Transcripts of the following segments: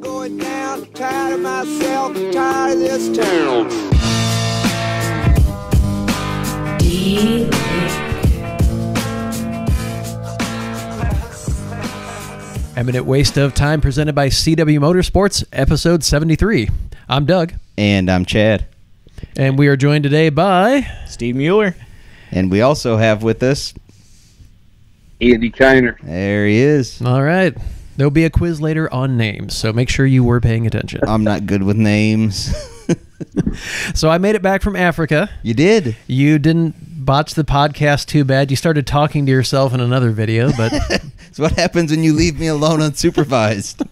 going down, tired of myself, tired of this town. Eminent Waste of Time, presented by CW Motorsports, episode 73. I'm Doug. And I'm Chad. And we are joined today by Steve Mueller. And we also have with us Andy Kyner. There he is. All right. There'll be a quiz later on names, so make sure you were paying attention. I'm not good with names. So I made it back from Africa. You did. You didn't botch the podcast too bad. You started talking to yourself in another video, but It's what happens when you leave me alone unsupervised.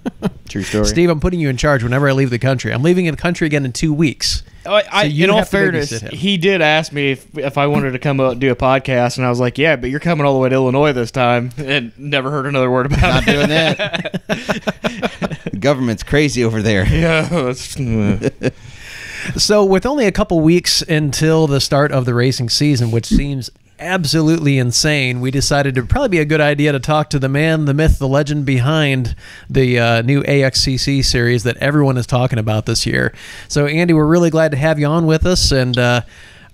True story. Steve, I'm putting you in charge whenever I leave the country. I'm leaving the country again in 2 weeks. In all fairness, he did ask me if I wanted to come out and do a podcast, and I was like, yeah, but you're coming all the way to Illinois this time, and never heard another word about Not it. doing that. The government's crazy over there. Yeah. So with only a couple weeks until the start of the racing season, which seems absolutely insane, we decided it would probably be a good idea to talk to the man, the myth, the legend behind the new AXCC series that everyone is talking about this year. So, Andy, we're really glad to have you on with us, and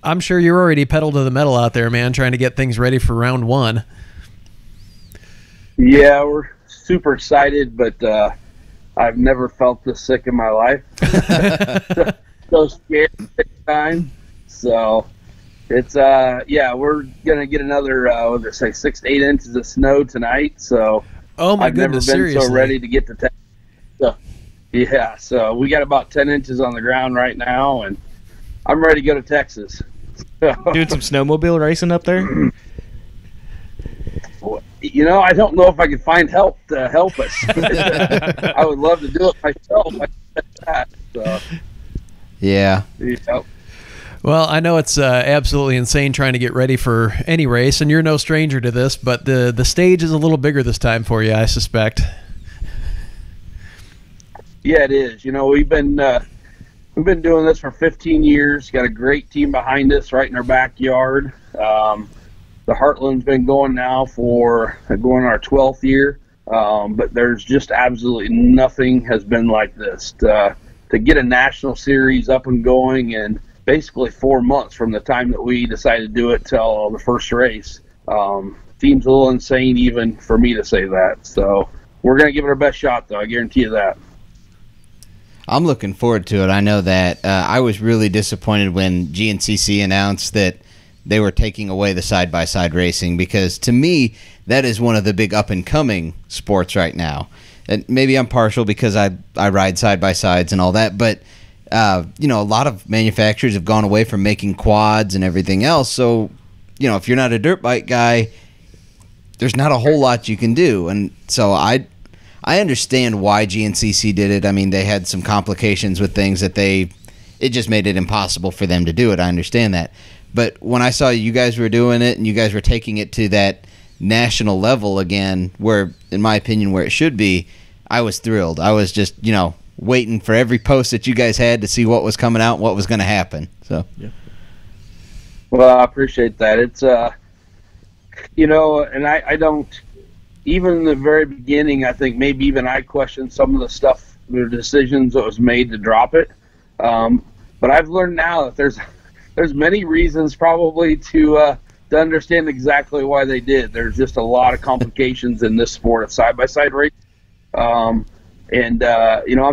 I'm sure you're already pedal to the metal out there, man, trying to get things ready for round one. Yeah, we're super excited, but I've never felt this sick in my life. So scared at the time. So it's we're gonna get another 6 to 8 inches of snow tonight. So Oh my I've goodness, never been seriously. so ready to get to Texas. So yeah, so we got about 10 inches on the ground right now, and I'm ready to go to Texas. Doing some snowmobile racing up there? You know, I don't know if I could find help to help us. I would love to do it myself. So, Yeah. yeah. Well, I know it's absolutely insane trying to get ready for any race, and you're no stranger to this, but the stage is a little bigger this time for you, I suspect. Yeah, it is. You know, we've been doing this for 15 years. Got a great team behind us right in our backyard. The Heartland's been going now for going our 12th year, but there's just absolutely nothing has been like this. To get a national series up and going in basically 4 months from the time that we decided to do it till the first race seems a little insane even for me to say that. So we're going to give it our best shot, though. I guarantee you that. I'm looking forward to it. I know that I was really disappointed when GNCC announced that they were taking away the side-by-side racing, because to me, that is one of the big up-and-coming sports right now. And maybe I'm partial because I ride side-by-sides and all that, but a lot of manufacturers have gone away from making quads and everything else. So, if you're not a dirt bike guy, there's not a whole lot you can do. And so I understand why GNCC did it. I mean, they had some complications with things that it just made it impossible for them to do it. I understand that. But when I saw you guys were doing it and you guys were taking it to that national level again, where, in my opinion, where it should be, I was thrilled. I was just, waiting for every post that you guys had to see what was coming out and what was going to happen. So, Yeah. Well, I appreciate that. It's, and I don't, even in the very beginning, I think maybe even I questioned some of the stuff, the decisions that was made to drop it. But I've learned now that there's many reasons probably to understand exactly why they did. There's just a lot of complications in this sport of side-by-side race. I'm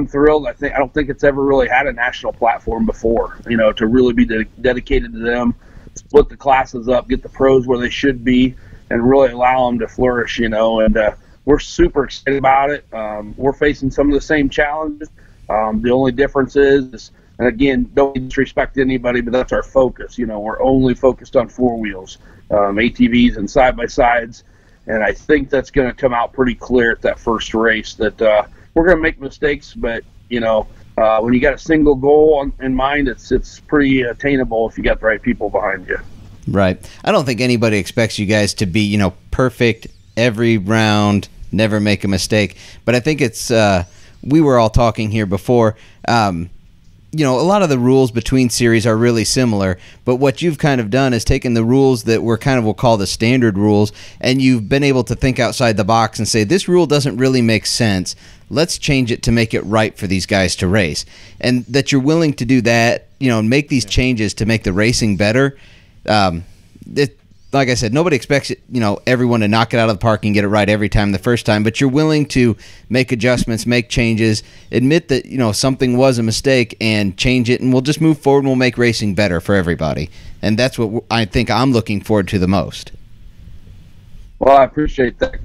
thrilled. I don't think it's ever really had a national platform before, to really be dedicated to them, split the classes up, get the pros where they should be, and really allow them to flourish, and we're super excited about it. We're facing some of the same challenges. The only difference is, and again, don't disrespect anybody, but that's our focus. We're only focused on four wheels, ATVs and side-by-sides, and I think that's going to come out pretty clear at that first race that we're going to make mistakes, but, when you got a single goal in mind, it's pretty attainable if you got the right people behind you. right. I don't think anybody expects you guys to be, perfect every round, never make a mistake. But I think it's we were all talking here before, a lot of the rules between series are really similar, but what you've kind of done is taken the rules that we'll call the standard rules, and you've been able to think outside the box and say, this rule doesn't really make sense. Let's change it to make it right for these guys to race. And that you're willing to do that, and make these changes to make the racing better. Like I said, nobody expects everyone to knock it out of the park and get it right every time the first time, but you're willing to make adjustments, make changes, admit that something was a mistake and change it, and we'll just move forward and we'll make racing better for everybody. And that's what I think I'm looking forward to the most. Well, I appreciate that.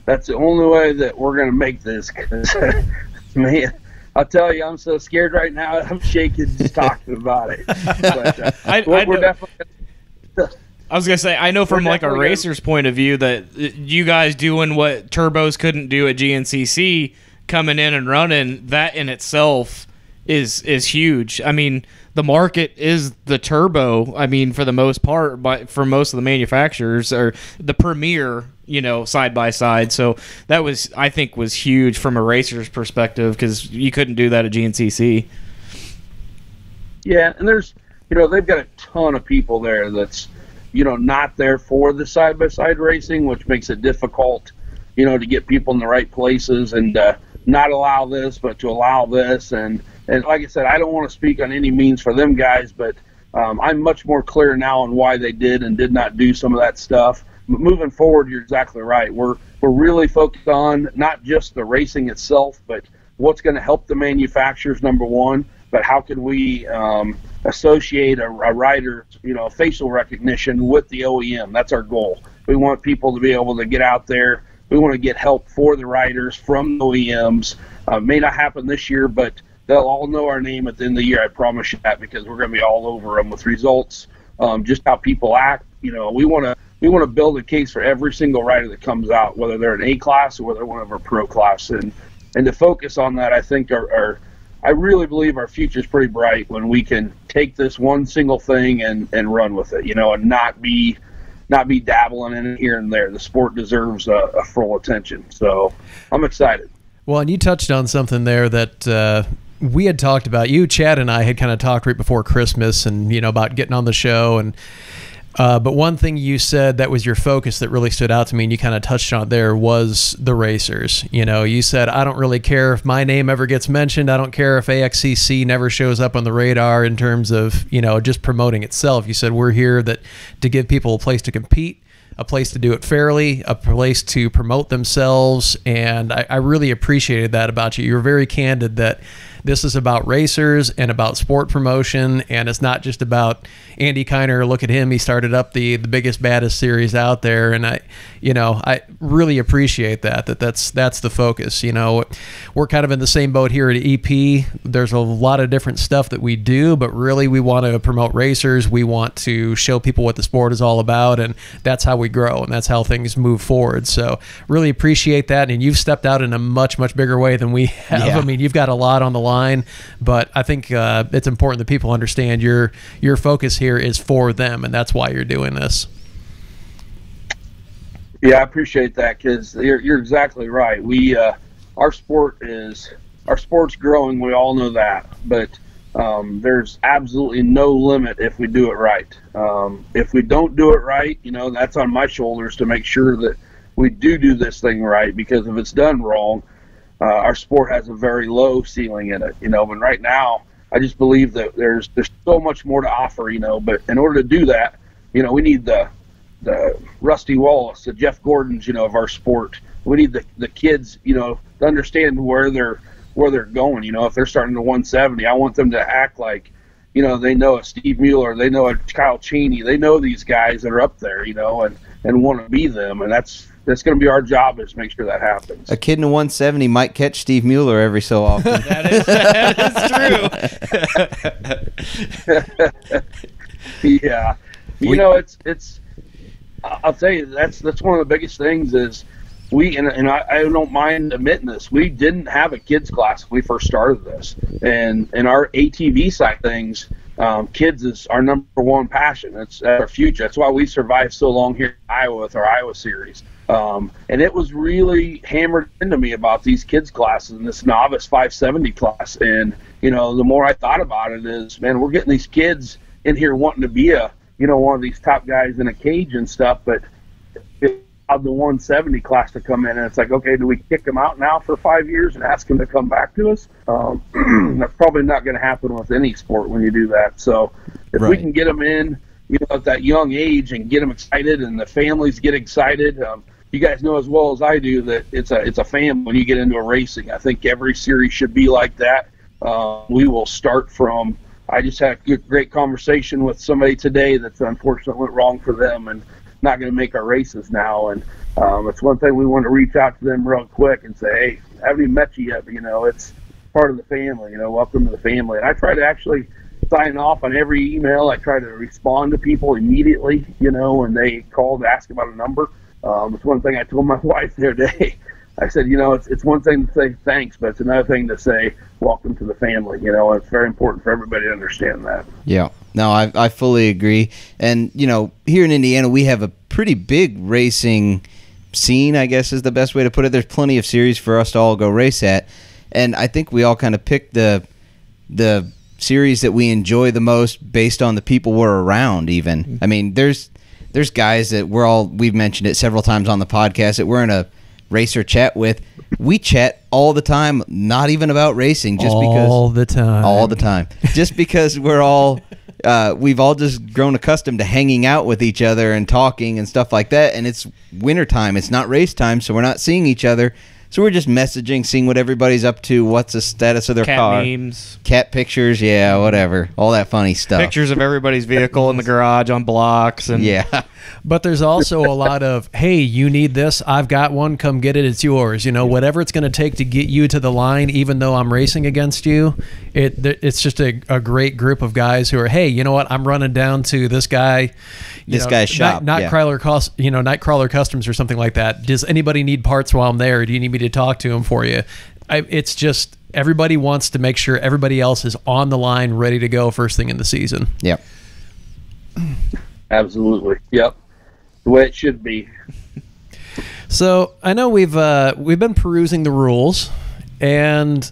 That's the only way that we're going to make this, because, man, I'll tell you, I'm so scared right now. I'm shaking just talking about it. But we're definitely... I was going to say, I know from like a racer's point of view that you guys doing what turbos couldn't do at GNCC, coming in and running, that in itself is huge. I mean, the market is the turbo, for the most part, but for most of the manufacturers, or the premier, side by side. So that I think was huge from a racer's perspective, because you couldn't do that at GNCC. Yeah, and there's, they've got a ton of people there that's, not there for the side-by-side racing, which makes it difficult, to get people in the right places and not allow this, but to allow this. And like I said, I don't want to speak on any means for them guys, but I'm much more clear now on why they did and did not do some of that stuff. But moving forward, you're exactly right. We're really focused on not just the racing itself, but what's going to help the manufacturers, number one, but how can we associate a rider's facial recognition with the OEM. That's our goal. We want people to be able to get out there. We want to get help for the riders from the OEMs. May not happen this year, but they'll all know our name at the end of the year. I promise you that, because we're going to be all over them with results, just how people act. We want to build a case for every single rider that comes out, whether they're an A class or whether they're one of our pro class, and to focus on that. I think I really believe our future is pretty bright when we can take this one single thing and run with it, and not be dabbling in it here and there. The sport deserves a full attention. So I'm excited. Well, and you touched on something there that we had talked about. You, Chad, and I had kind of talked right before Christmas, and about getting on the show. And but one thing you said that was your focus that really stood out to me, and you kind of touched on it there, was the racers. You said, I don't really care if my name ever gets mentioned. I don't care if AXCC never shows up on the radar in terms of, just promoting itself. You said, we're here to give people a place to compete, a place to do it fairly, a place to promote themselves. And I really appreciated that about you. You were very candid that this is about racers and about sport promotion, and it's not just about Andy Kyner. Look at him. He started up the biggest, baddest series out there. And I really appreciate that's the focus. We're kind of in the same boat here at EP. There's a lot of different stuff that we do, but really we want to promote racers. We want to show people what the sport is all about, and that's how we grow, and that's how things move forward. So really appreciate that. And you've stepped out in a much, much bigger way than we have. Yeah. You've got a lot on the line, but I think it's important that people understand your focus here is for them, and that's why you're doing this. Yeah, I appreciate that, because you're exactly right. Our sport's growing. We all know that, but there's absolutely no limit if we do it right. If we don't do it right, that's on my shoulders to make sure that we do this thing right, because if it's done wrong, our sport has a very low ceiling in it, and right now I just believe that there's so much more to offer, but in order to do that, we need the Rusty Wallace, the Jeff Gordons, of our sport. We need the kids, to understand where they're going. If they're starting to 170, I want them to act like, they know a Steve Mueller, they know a Kyle Cheney, they know these guys that are up there, and want to be them, and that's going to be our job, is make sure that happens. A kid in a 170 might catch Steve Mueller every so often. that is true. Yeah. It's I'll tell you, that's one of the biggest things is and I don't mind admitting this, we didn't have a kids class when we first started this. And in our ATV side things, kids is our number one passion. It's our future. That's why we survived so long here in Iowa with our Iowa series. And it was really hammered into me about these kids classes and this novice 570 class. And, the more I thought about it is, man, we're getting these kids in here wanting to be one of these top guys in a cage and stuff, but of the 170 class to come in, and it's like, okay, do we kick them out now for 5 years and ask them to come back to us? That's probably not going to happen with any sport when you do that. So if we can get them in, at that young age and get them excited, and the families get excited. You guys know as well as I do that it's a family when you get into a racing. I think every series should be like that. We will start from. I just had a great conversation with somebody today that's unfortunately went wrong for them and not going to make our races now. And it's one thing we want to reach out to them real quick and say, hey, I haven't even met you yet, but it's part of the family. Welcome to the family. And I try to actually sign off on every email. I try to respond to people immediately, when they call to ask about a number. It's one thing I told my wife the other day. I said, it's one thing to say thanks, but it's another thing to say welcome to the family. It's very important for everybody to understand that. Yeah. No, I fully agree. And, here in Indiana, we have a pretty big racing scene, I guess is the best way to put it. There's plenty of series for us to all go race at. And I think we all kind of pick the series that we enjoy the most based on the people we're around even. I mean, there's guys that we've mentioned it several times on the podcast that we're in a racer chat with. We chat all the time, not even about racing, just because all the time, just because we're all we've all just grown accustomed to hanging out with each other and talking and stuff like that. And it's wintertime, it's not race time, so we're not seeing each other. So we're just messaging, seeing what everybody's up to, what's the status of their car. Cat memes. Cat pictures, yeah, whatever. All that funny stuff. Pictures of everybody's vehicle in the garage on blocks. And yeah. But there's also a lot of, hey, you need this, I've got one, come get it, it's yours. Whatever it's going to take to get you to the line, even though I'm racing against you, it's just a great group of guys who are, hey, you know what, I'm running down to this guy. This guy's shop. Nightcrawler Customs or something like that. Does anybody need parts while I'm there? Do you need me to talk to him for you? It's just everybody wants to make sure everybody else is on the line, ready to go first thing in the season. Yep. Absolutely. Yep. The way it should be. So I know we've been perusing the rules, and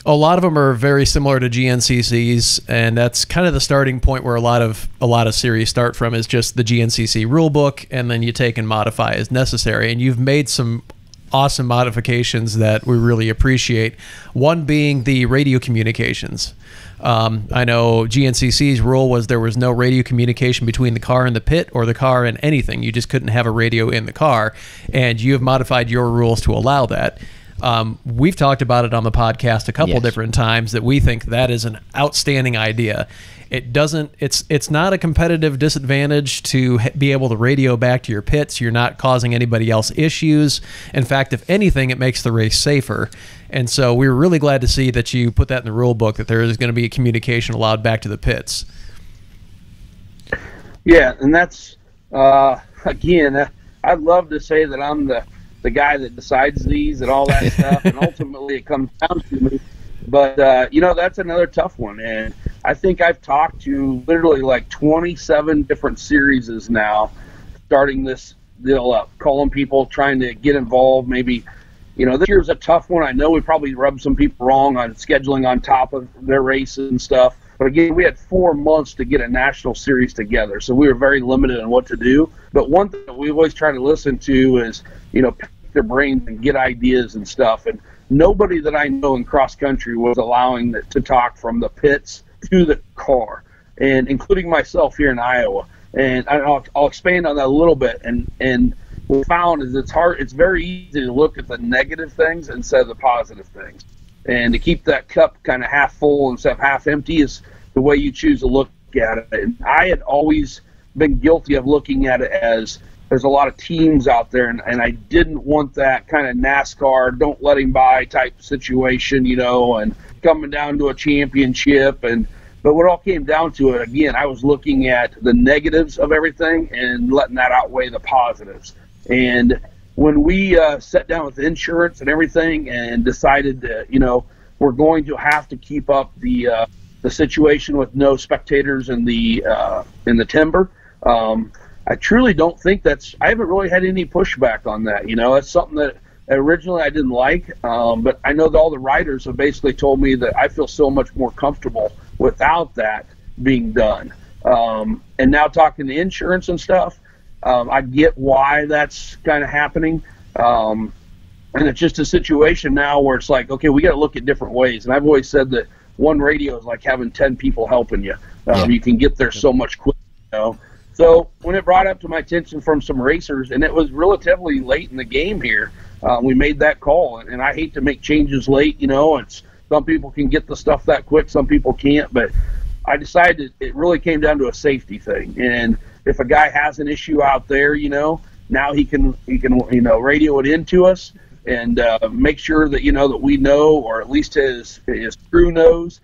a lot of them are very similar to GNCC's, and that's kind of the starting point where a lot of series start from, is just the GNCC rule book, and then you take and modify as necessary. And you've made some awesome modifications that we really appreciate. One being the radio communications. I know GNCC's rule was there was no radio communication between the car and the pit or the car and anything. You just couldn't have a radio in the car, and you have modified your rules to allow that. We've talked about it on the podcast a couple different times that we think that is an outstanding idea. It's not a competitive disadvantage to be able to radio back to your pits. You're not causing anybody else issues. In fact, if anything, it makes the race safer. And so we were really glad to see that you put that in the rule book, that there is going to be a communication allowed back to the pits. Yeah, and that's, again, I'd love to say that I'm the guy that decides these and all that stuff, and ultimately it comes down to me. But, that's another tough one. And I think I've talked to literally like 27 different series now, starting this deal up, calling people, trying to get involved. Maybe, this year's a tough one. I know we probably rubbed some people wrong on scheduling on top of their races and stuff. But again, we had 4 months to get a national series together, so we were very limited on what to do. But one thing that we always try to listen to is, pick their brains and get ideas and stuff. And nobody that I know in cross country was allowing to talk from the pits to the car, and including myself here in Iowa. And I'll expand on that a little bit. And what we found is it's very easy to look at the negative things instead of the positive things. And to keep that cup kind of half full instead of half empty is the way you choose to look at it. And I had always been guilty of looking at it as there's a lot of teams out there, and I didn't want that kind of NASCAR, don't let him by type situation, and coming down to a championship. But what all came down to it, again, I was looking at the negatives of everything and letting that outweigh the positives. And when we sat down with insurance and everything and decided that, we're going to have to keep up the situation with no spectators in the timber, I truly don't think I haven't really had any pushback on that. It's something that originally I didn't like, but I know that all the riders have basically told me that I feel so much more comfortable without that being done. And now talking to insurance and stuff, I get why that's kind of happening. And it's just a situation now where it's like, okay, we got to look at different ways. And I've always said that one radio is like having 10 people helping you. You can get there so much quicker, you know. So when it brought up to my attention from some racers, and it was relatively late in the game here, we made that call. And I hate to make changes late, you know. It's some people can get the stuff that quick, some people can't. But I decided it really came down to a safety thing. And if a guy has an issue out there, you know, now he can you know, radio it into us and make sure that, you know, that we know, or at least his crew knows.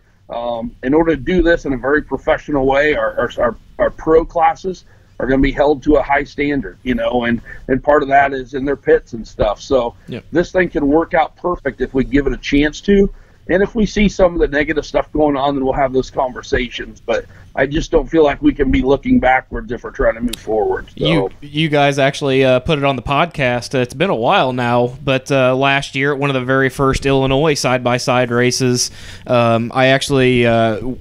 In order to do this in a very professional way, our pro classes are going to be held to a high standard, you know, and part of that is in their pits and stuff. So This thing can work out perfect if we give it a chance to. And if we see some of the negative stuff going on, then we'll have those conversations. But I just don't feel like we can be looking backwards if we're trying to move forward. So. You guys actually put it on the podcast. It's been a while now, but last year at one of the very first Illinois side-by-side races, I actually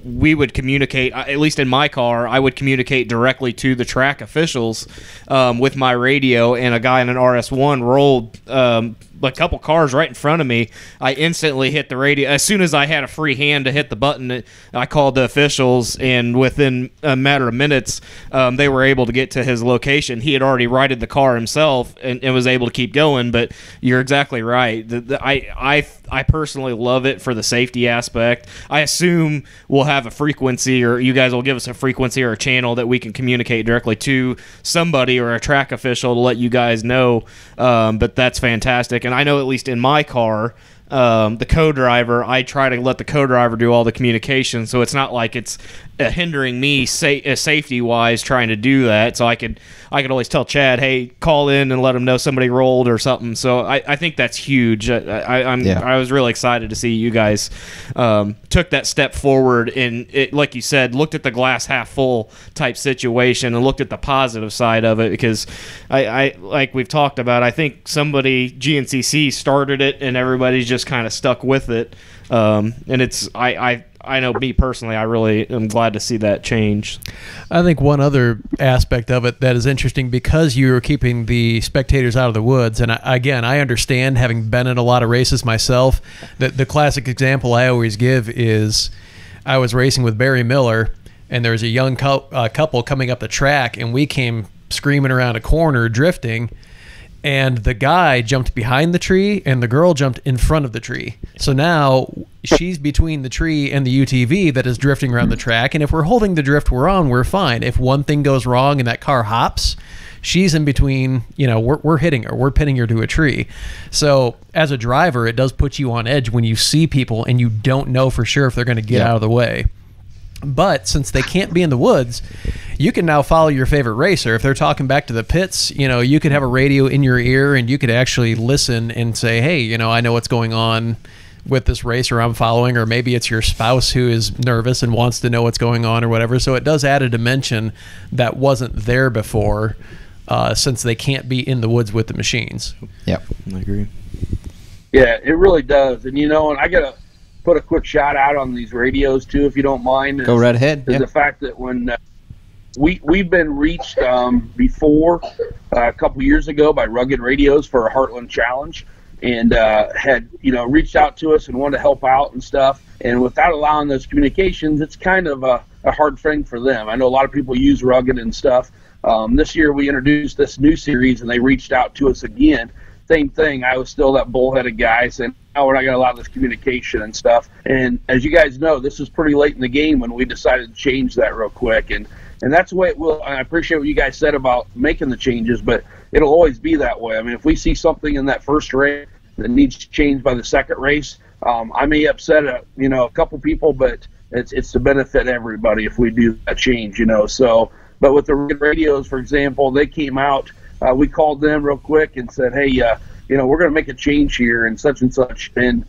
we would communicate, at least in my car, I would communicate directly to the track officials with my radio, and a guy in an RS1 rolled a couple cars right in front of me. I instantly hit the radio. As soon as I had a free hand to hit the button, I called the officials, and within a matter of minutes, they were able to get to his location. He had already righted the car himself and was able to keep going, but you're exactly right. I personally love it for the safety aspect. I assume we'll have a frequency, or you guys will give us a frequency or a channel that we can communicate directly to somebody or a track official to let you guys know, but that's fantastic. And I know at least in my car, the co-driver, I try to let the co-driver do all the communication, so it's not like it's hindering me safety-wise trying to do that. So I could always tell Chad, hey, call in and let him know somebody rolled or something. So I think that's huge. I was really excited to see you guys took that step forward and, it, like you said, looked at the glass half full type situation and looked at the positive side of it, because I like we've talked about, I think somebody, GNCC, started it and everybody's just kind of stuck with it. And it's I know me personally, I really am glad to see that change. I think one other aspect of it that is interesting, because you're keeping the spectators out of the woods, and I understand, having been in a lot of races myself, that the classic example I always give is I was racing with Barry Miller, and there was a young couple coming up the track, and we came screaming around a corner, drifting, and the guy jumped behind the tree and the girl jumped in front of the tree. So now she's between the tree and the UTV that is drifting around the track, and if we're holding the drift we're on, we're fine. If one thing goes wrong and that car hops, she's in between, you know, we're hitting her, we're pinning her to a tree. So as a driver, it does put you on edge when you see people and you don't know for sure if they're going to get out of the way. But since they can't be in the woods, you can now follow your favorite racer. If they're talking back to the pits, you know, you could have a radio in your ear and you could actually listen and say, hey, you know, I know what's going on with this racer I'm following, or maybe it's your spouse who is nervous and wants to know what's going on or whatever. So it does add a dimension that wasn't there before, since they can't be in the woods with the machines. Yep, I agree. Yeah, it really does. And, you know, and I got to put a quick shout out on these radios too, if you don't mind. Go right ahead. Is the fact that when we've been reached before a couple years ago by Rugged Radios for a Heartland Challenge, and had, you know, reached out to us and wanted to help out and stuff. And without allowing those communications, it's kind of a hard thing for them. I know a lot of people use Rugged and stuff. This year we introduced this new series, and they reached out to us again. Same thing. I was still that bullheaded guy saying, oh, we're not going to allow this communication and stuff. And as you guys know, this was pretty late in the game when we decided to change that real quick. And that's the way it will. And I appreciate what you guys said about making the changes, but it'll always be that way. I mean, if we see something in that first race that needs to change by the second race, I may upset a couple people, but it's to benefit everybody if we do that change, you know. So, but with the radios, for example, they came out. We called them real quick and said, hey, we're going to make a change here and such. And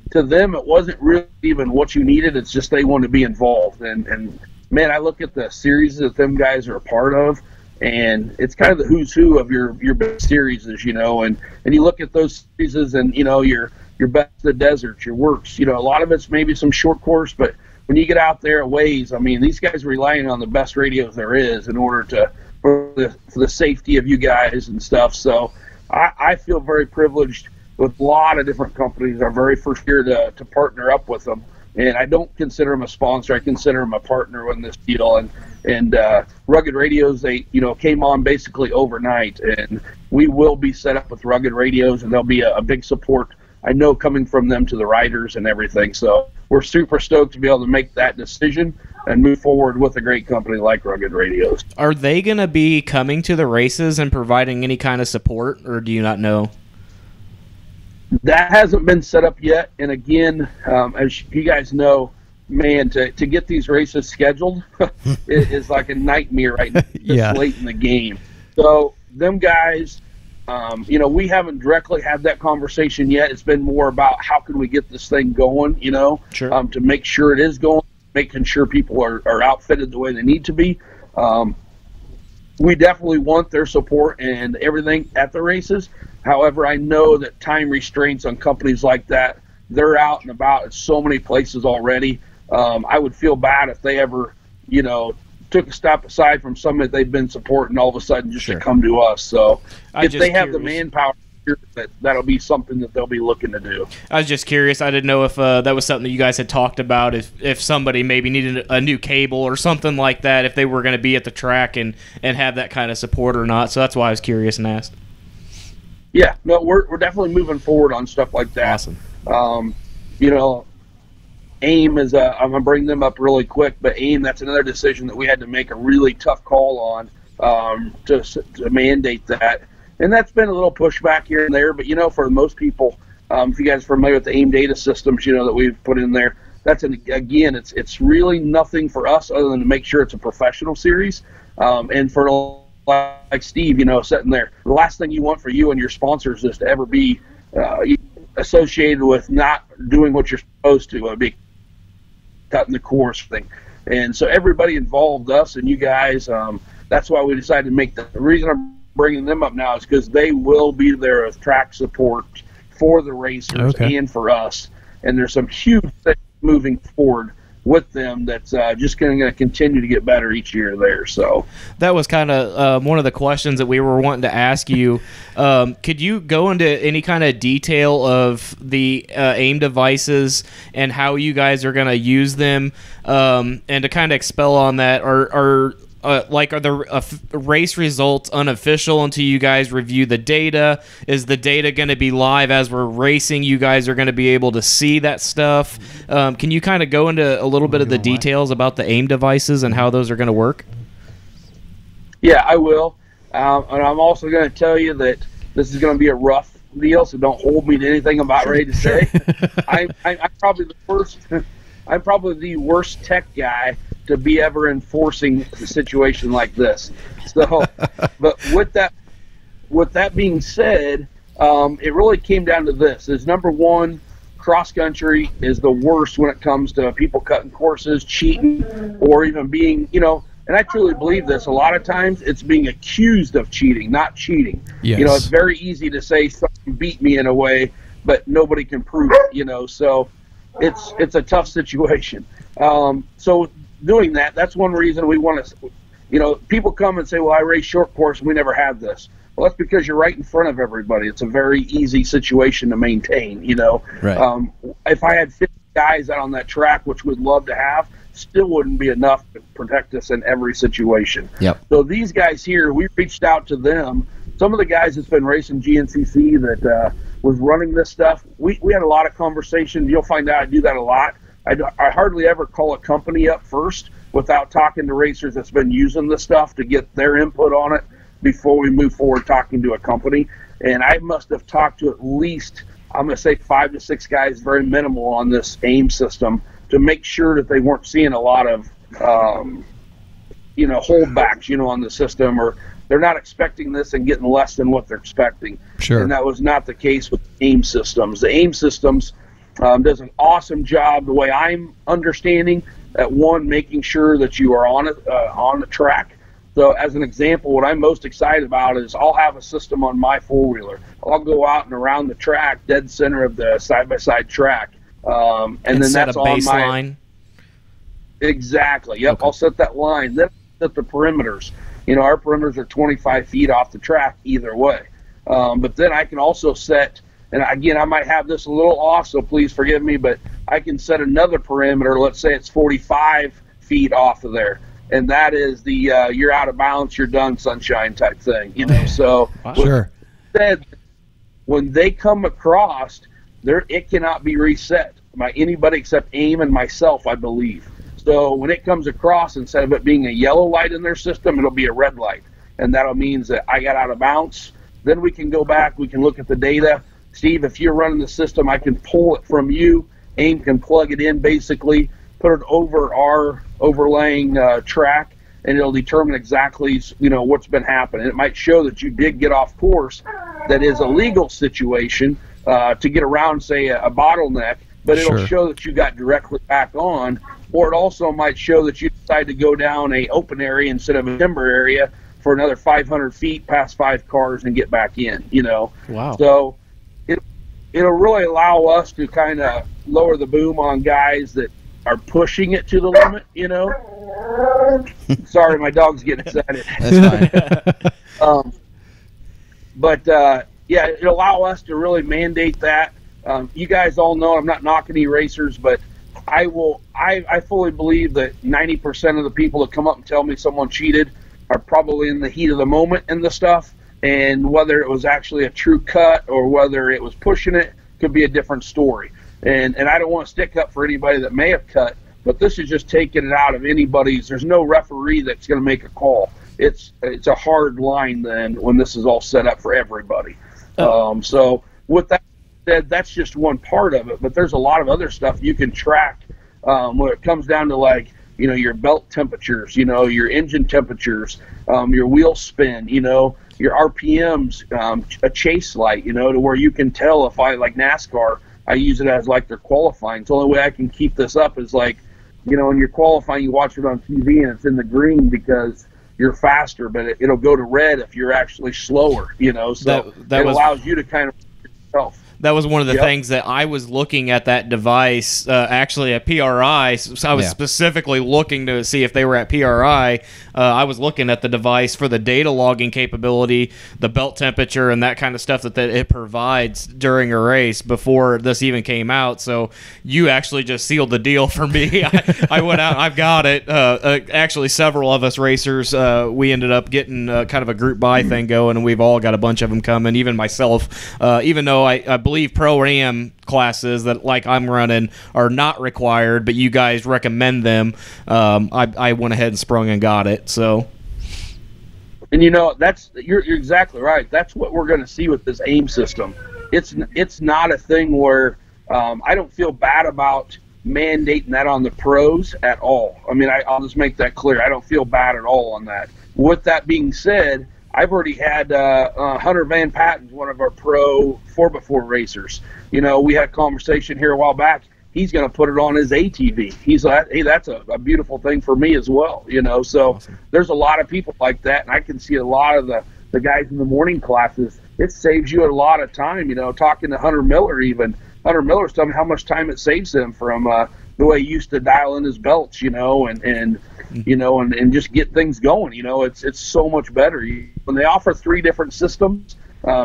to them, it wasn't really even what you needed. It's just they want to be involved. And man, I look at the series that them guys are a part of, and it's kind of the who's who of your best series, you know, and you look at those series and, you know, your best of the desert, your works, you know, a lot of it's maybe some short course, but when you get out there at ways, I mean, these guys are relying on the best radios there is in order for the safety of you guys and stuff. So I feel very privileged with a lot of different companies. Our very first year to partner up with them. And I don't consider them a sponsor. I consider them a partner in this deal. And Rugged Radios, they, you know, came on basically overnight. And we will be set up with Rugged Radios, and there'll be a big support, I know, coming from them to the riders and everything. So we're super stoked to be able to make that decision and move forward with a great company like Rugged Radios. Are they going to be coming to the races and providing any kind of support, or do you not know? That hasn't been set up yet. And again, as you guys know, man, to get these races scheduled is like a nightmare right now, this late in the game. So them guys, you know, we haven't directly had that conversation yet. It's been more about how can we get this thing going, you know, sure. To make sure it is going, making sure people are outfitted the way they need to be. We definitely want their support and everything at the races. However, I know that time restraints on companies like that, they're out and about at so many places already. I would feel bad if they ever, you know, took a step aside from somebody they've been supporting all of a sudden just to come to us. So if they have the manpower, that'll be something that they'll be looking to do. I was just curious. I didn't know if that was something that you guys had talked about, if somebody maybe needed a new cable or something like that, if they were going to be at the track and have that kind of support or not. So that's why I was curious and asked. Yeah, no, we're definitely moving forward on stuff like that. Awesome. You know, AIM is I'm gonna bring them up really quick, but AIM, that's another decision that we had to make a really tough call on to mandate that, and that's been a little pushback here and there. But you know, for most people, if you guys are familiar with the AIM data systems, you know that we've put in there. That's again, it's really nothing for us other than to make sure it's a professional series, and for like Steve, you know, sitting there, the last thing you want for you and your sponsors is to ever be associated with not doing what you're supposed to, be cutting the course thing. And so everybody involved, us and you guys, that's why we decided to make the reason I'm bringing them up now is because they will be there as track support for the racers and for us. And there's some huge things moving forward with them that's just going to continue to get better each year there. So that was kind of one of the questions that we were wanting to ask you. Could you go into any kind of detail of the AIM devices and how you guys are going to use them, and to kind of expel on that? Are the race results unofficial until you guys review the data? Is the data going to be live as we're racing? You guys are going to be able to see that stuff. Can you kind of go into a little bit of the details about the AIM devices and how those are going to work? Yeah, I will. And I'm also going to tell you that this is going to be a rough deal, so don't hold me to anything I'm about ready to say. I'm probably the worst. I'm probably the worst tech guy to be ever enforcing a situation like this. So, but with that being said, it really came down to this: is number one, cross country is the worst when it comes to people cutting courses, cheating, or even being, you know. And I truly believe this. A lot of times, it's being accused of cheating, not cheating. Yes. You know, it's very easy to say someone beat me in a way, but nobody can prove it. You know, so it's a tough situation. So doing that, that's one reason we want to, you know, people come and say, well, I race short course and we never had this. Well, that's because you're right in front of everybody. It's a very easy situation to maintain, you know. Right. If I had 50 guys out on that track, which we'd love to have, still wouldn't be enough to protect us in every situation. Yep. So these guys here, we reached out to them. Some of the guys that's been racing GNCC that was running this stuff, we had a lot of conversations. You'll find out I do that a lot. I hardly ever call a company up first without talking to racers that's been using this stuff to get their input on it before we move forward talking to a company. And I must have talked to at least, I'm going to say 5 to 6 guys, very minimal, on this AIM system to make sure that they weren't seeing a lot of, you know, holdbacks, you know, on the system, or they're not expecting this and getting less than what they're expecting. Sure. And that was not the case with AIM systems. The AIM systems does an awesome job, the way I'm understanding, at one, making sure that you are on the track. So as an example, what I'm most excited about is I'll have a system on my four-wheeler. I'll go out and around the track, dead center of the side-by-side track. And then set that's a on baseline. Exactly. Yep. Okay. I'll set that line. Then set the perimeters. Our perimeters are 25 feet off the track either way. But then I can also set, and again, I might have this a little off, so please forgive me, but I can set another perimeter. Let's say it's 45 feet off of there. And that is the you're out of bounds, you're done, sunshine type thing. So Sure. Said, when they come across, it cannot be reset by anybody except AIM and myself, I believe. So when it comes across, instead of it being a yellow light in their system, it'll be a red light. And that'll mean that I got out of bounds. Then we can go back, we can look at the data. Steve, if you're running the system, I can pull it from you. AIM can plug it in, basically, put it over our overlaying track, and it'll determine exactly, what's been happening. It might show that you did get off course. That is a legal situation to get around, say, a bottleneck, but it'll show that you got directly back on. Or it also might show that you decide to go down a open area instead of a timber area for another 500 feet past 5 cars and get back in, Wow. So it'll really allow us to kind of lower the boom on guys that are pushing it to the limit, Sorry, my dog's getting excited. That's fine. Yeah, it'll allow us to really mandate that. You guys all know I'm not knocking any racers, but I fully believe that 90% of the people that come up and tell me someone cheated are probably in the heat of the moment in the stuff, and whether it was actually a true cut or whether it was pushing it could be a different story. And I don't want to stick up for anybody that may have cut, but this is just taking it out of anybody's. There's no referee that's going to make a call. It's a hard line then when this is all set up for everybody. So with that said, that's just one part of it, but there's a lot of other stuff you can track when it comes down to your belt temperatures, your engine temperatures, your wheel spin, your RPMs, a chase light, to where you can tell if like NASCAR, I use it as their qualifying. So the only way I can keep this up is when you're qualifying, you watch it on TV and it's in the green because you're faster, but it'll go to red if you're actually slower, so that allows you to kind of yourself. That was one of the things that I was looking at that device, actually at PRI. So I was specifically looking to see if they were at PRI. I was looking at the device for the data logging capability, the belt temperature, and that kind of stuff that it provides during a race before this even came out. So you actually just sealed the deal for me. I went out, I've got it. Actually, several of us racers, we ended up getting kind of a group buy thing going, and we've all got a bunch of them coming, even myself, even though I believe Pro-AM classes that I'm running are not required, but you guys recommend them. I went ahead and sprung and got it. So, and you're exactly right. That's what we're going to see with this AIM system. It's not a thing where I don't feel bad about mandating that on the pros at all. I mean, I'll just make that clear. I don't feel bad at all on that. With that being said, I've already had Hunter Van Patten's one of our pro 4x4 racers. We had a conversation here a while back. He's going to put it on his ATV. He's like, hey, that's a beautiful thing for me as well. So awesome. There's a lot of people like that, and I can see a lot of the guys in the morning classes. It saves you a lot of time. Talking to Hunter Mueller even. Hunter Miller's telling me how much time it saves him from the way he used to dial in his belts, and just get things going. It's so much better. When they offer 3 different systems,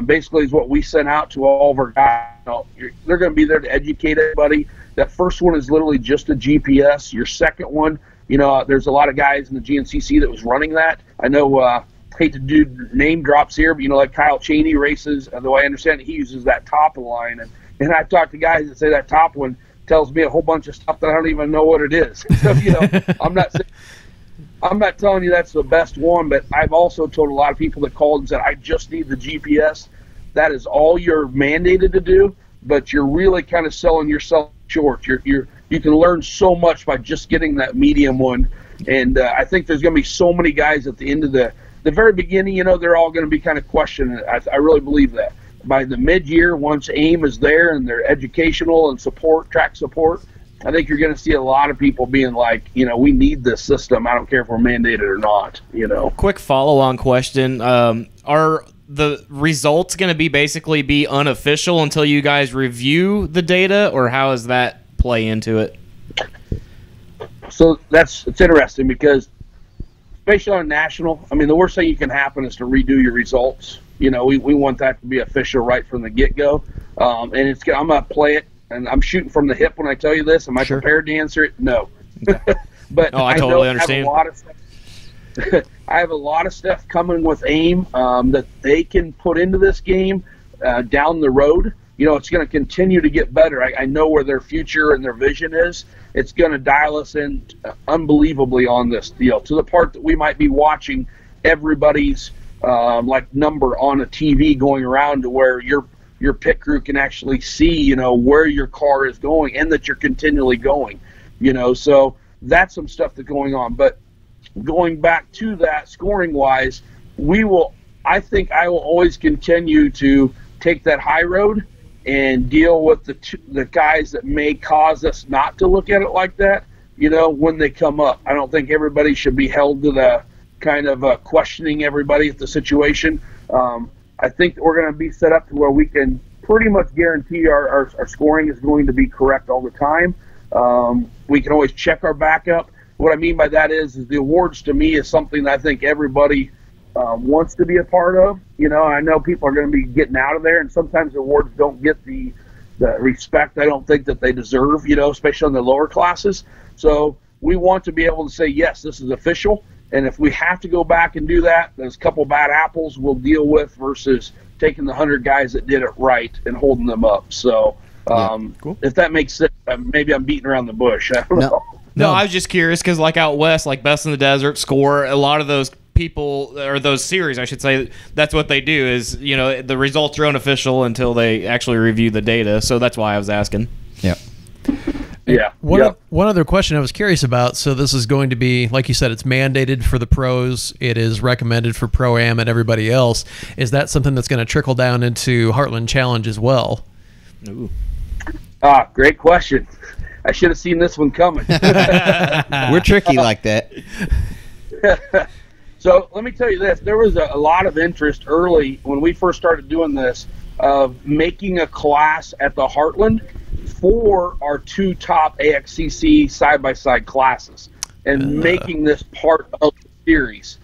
basically is what we sent out to all of our guys. They're going to be there to educate everybody. That first one is literally just a GPS. Your second one, there's a lot of guys in the GNCC that was running that. I know, hate to do name drops here, but like Kyle Cheney races, the way I understand it, he uses that top of the line. And I've talked to guys that say that top one tells me a whole bunch of stuff that I don't even know what it is. So, I'm not telling you that's the best one, but I've also told a lot of people that called and said, I just need the GPS. That is all you're mandated to do, but you're really kind of selling yourself short. You can learn so much by just getting that medium one. And I think there's going to be so many guys at the end of the very beginning, they're all going to be kind of questioning it. I really believe that. By the mid-year, once AIM is there and their educational and track support, I think you're going to see a lot of people being like, we need this system. I don't care if we're mandated or not, Quick follow-on question. Are the results going to basically be unofficial until you guys review the data, or how does that play into it? So it's interesting because, especially on national, the worst thing you can happen is to redo your results. We want that to be official right from the get-go. And I'm going to play it, and I'm shooting from the hip when I tell you this. Am I prepared to answer it? No. But I totally understand. I have a lot of stuff coming with AIM that they can put into this game down the road. It's going to continue to get better. I know where their future and their vision is. It's going to dial us in unbelievably on this deal, to the part that we might be watching everybody's number on a TV going around, to where your pit crew can actually see, where your car is going and that you're continually going. So that's some stuff that's going on. But going back to that, scoring-wise, I think I will always continue to take that high road and deal with the guys that may cause us not to look at it like that, when they come up. I don't think everybody should be held to the kind of questioning everybody at the situation. I think we're going to be set up to where we can pretty much guarantee our scoring is going to be correct all the time. We can always check our backup. What I mean by that is the awards, to me, is something that I think everybody wants to be a part of. I know people are going to be getting out of there, and sometimes the awards don't get the respect I don't think that they deserve, especially on the lower classes. So we want to be able to say, yes, this is official, and if we have to go back and do that, there's a couple bad apples we'll deal with versus taking the 100 guys that did it right and holding them up. So cool. If that makes sense, maybe I'm beating around the bush. I don't know. No, I was just curious because, out west, Best in the Desert, Score, a lot of those people, or those series, I should say, that's what they do is, the results are unofficial until they actually review the data. So that's why I was asking. Yeah. Yeah. One other question I was curious about. So this is going to be, like you said, it's mandated for the pros. It is recommended for Pro-Am and everybody else. Is that something that's going to trickle down into Heartland Challenge as well? Ooh. Great question. I should have seen this one coming. We're tricky like that. So let me tell you this. There was a lot of interest early when we first started doing this of making a class at the Heartland for our two top AXCC side-by-side classes and making this part of the series.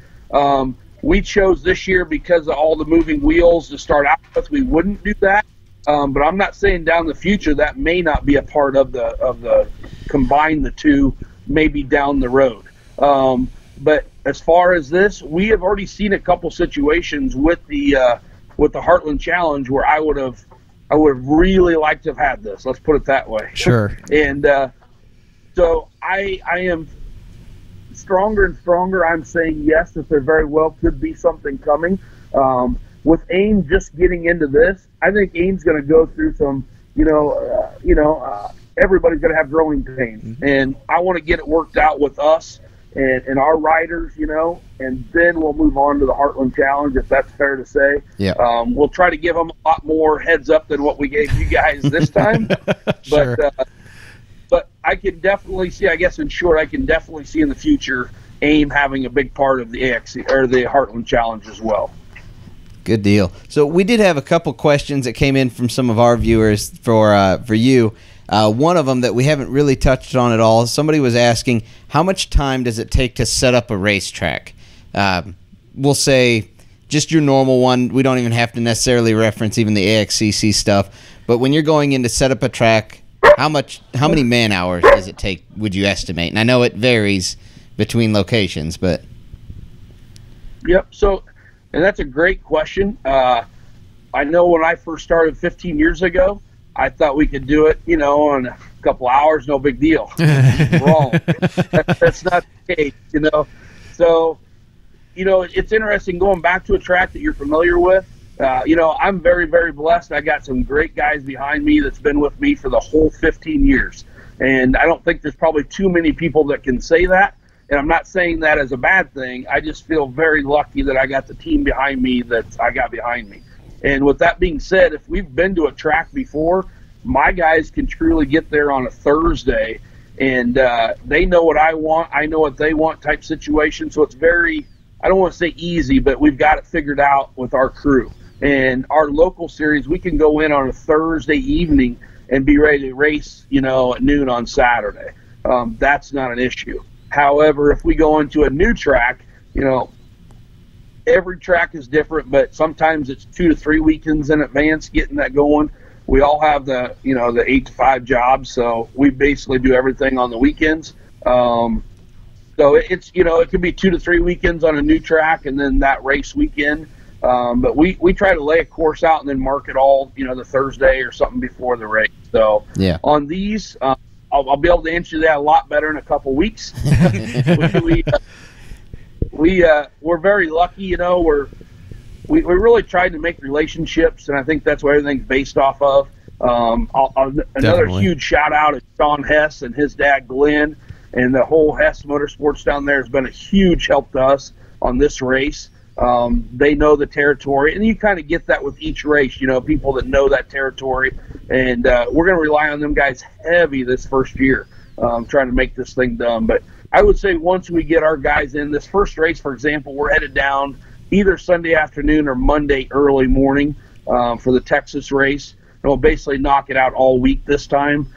We chose this year because of all the moving wheels to start out with. We wouldn't do that. But I'm not saying down the future that may not be a part of the combine the two, maybe down the road. But as far as this, we have already seen a couple situations with the Heartland Challenge where I would have really liked to have had this. Let's put it that way. Sure. And so I am stronger and stronger. I'm saying yes, that there very well could be something coming. With AIM just getting into this, I think AIM's going to go through some, everybody's going to have growing pains. Mm-hmm. And I want to get it worked out with us and our riders, and then we'll move on to the Heartland Challenge, if that's fair to say. Yeah. We'll try to give them a lot more heads up than what we gave you guys this time. Sure. But I can definitely see, I guess in short, I can definitely see in the future AIM having a big part of the AXC or the Heartland Challenge as well. Good deal. So we did have a couple questions that came in from some of our viewers for you. One of them that we haven't really touched on at all. Somebody was asking, how much time does it take to set up a racetrack? We'll say just your normal one. We don't even have to necessarily reference even the AXCC stuff. But when you're going in to set up a track, how many man hours does it take, would you estimate? And I know it varies between locations, but... Yep. So... And that's a great question. I know when I first started 15 years ago, I thought we could do it, in a couple hours, no big deal. Wrong. That's not the case, So, it's interesting going back to a track that you're familiar with. I'm very, very blessed. I got some great guys behind me that's been with me for the whole 15 years. And I don't think there's probably too many people that can say that. And I'm not saying that as a bad thing. I just feel very lucky that I got the team behind me that I got behind me. And with that being said, if we've been to a track before, my guys can truly get there on a Thursday, and they know what I want, I know what they want type situation. So it's very, I don't want to say easy, but we've got it figured out with our crew. And our local series, we can go in on a Thursday evening and be ready to race, at noon on Saturday. That's not an issue. However, if we go into a new track, every track is different, but sometimes it's 2 to 3 weekends in advance getting that going. We all have the 8 to 5 jobs, so we basically do everything on the weekends. So it's, it could be 2 to 3 weekends on a new track and then that race weekend. But we try to lay a course out and then mark it all, the Thursday or something before the race. So on these, I'll be able to answer that a lot better in a couple weeks. We're very lucky, we really tried to make relationships, and I think that's what everything's based off of. Another huge shout out is Sean Hess and his dad Glenn, and the whole Hess Motorsports down there has been a huge help to us on this race. They know the territory, and you kind of get that with each race, people that know that territory, and we're going to rely on them guys heavy this first year, trying to make this thing done. But I would say once we get our guys in this first race, for example, we're headed down either Sunday afternoon or Monday early morning for the Texas race, and we'll basically knock it out all week this time.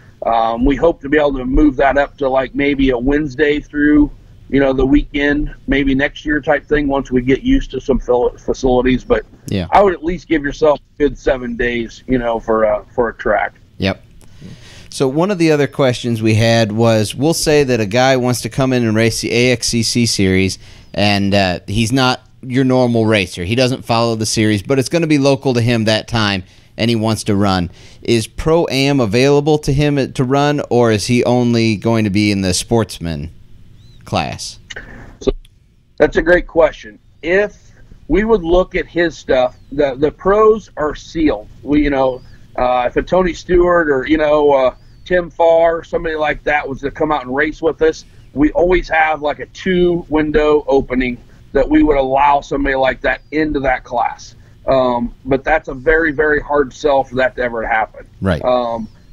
We hope to be able to move that up to like maybe a Wednesday through the weekend, maybe next year type thing once we get used to some facilities. But I would at least give yourself a good 7 days, for a track. Yep. So one of the other questions we had was, we'll say that a guy wants to come in and race the AXCC series, and he's not your normal racer. He doesn't follow the series, but it's going to be local to him that time, and he wants to run. Is Pro-Am available to him to run, or is he only going to be in the sportsman class? So that's a great question. If we would look at his stuff, the pros are sealed. If a Tony Stewart or Tim Farr, somebody like that was to come out and race with us, we always have like a 2-window opening that we would allow somebody like that into that class. But that's a very, very hard sell for that to ever happen. Right.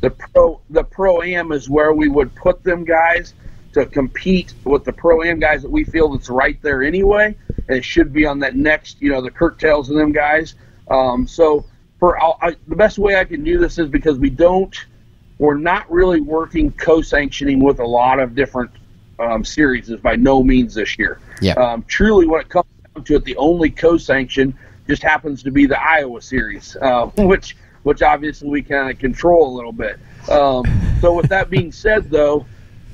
The Pro-Am is where we would put them guys to compete with the Pro-Am guys that we feel that's right there anyway, and it should be on that next, the Kurt Tails and them guys. So the best way I can do this is because we're not really working co-sanctioning with a lot of different series by no means this year. Yeah. Truly, when it comes down to it, the only co-sanction just happens to be the Iowa series, which obviously we kind of control a little bit. So with that being said, though,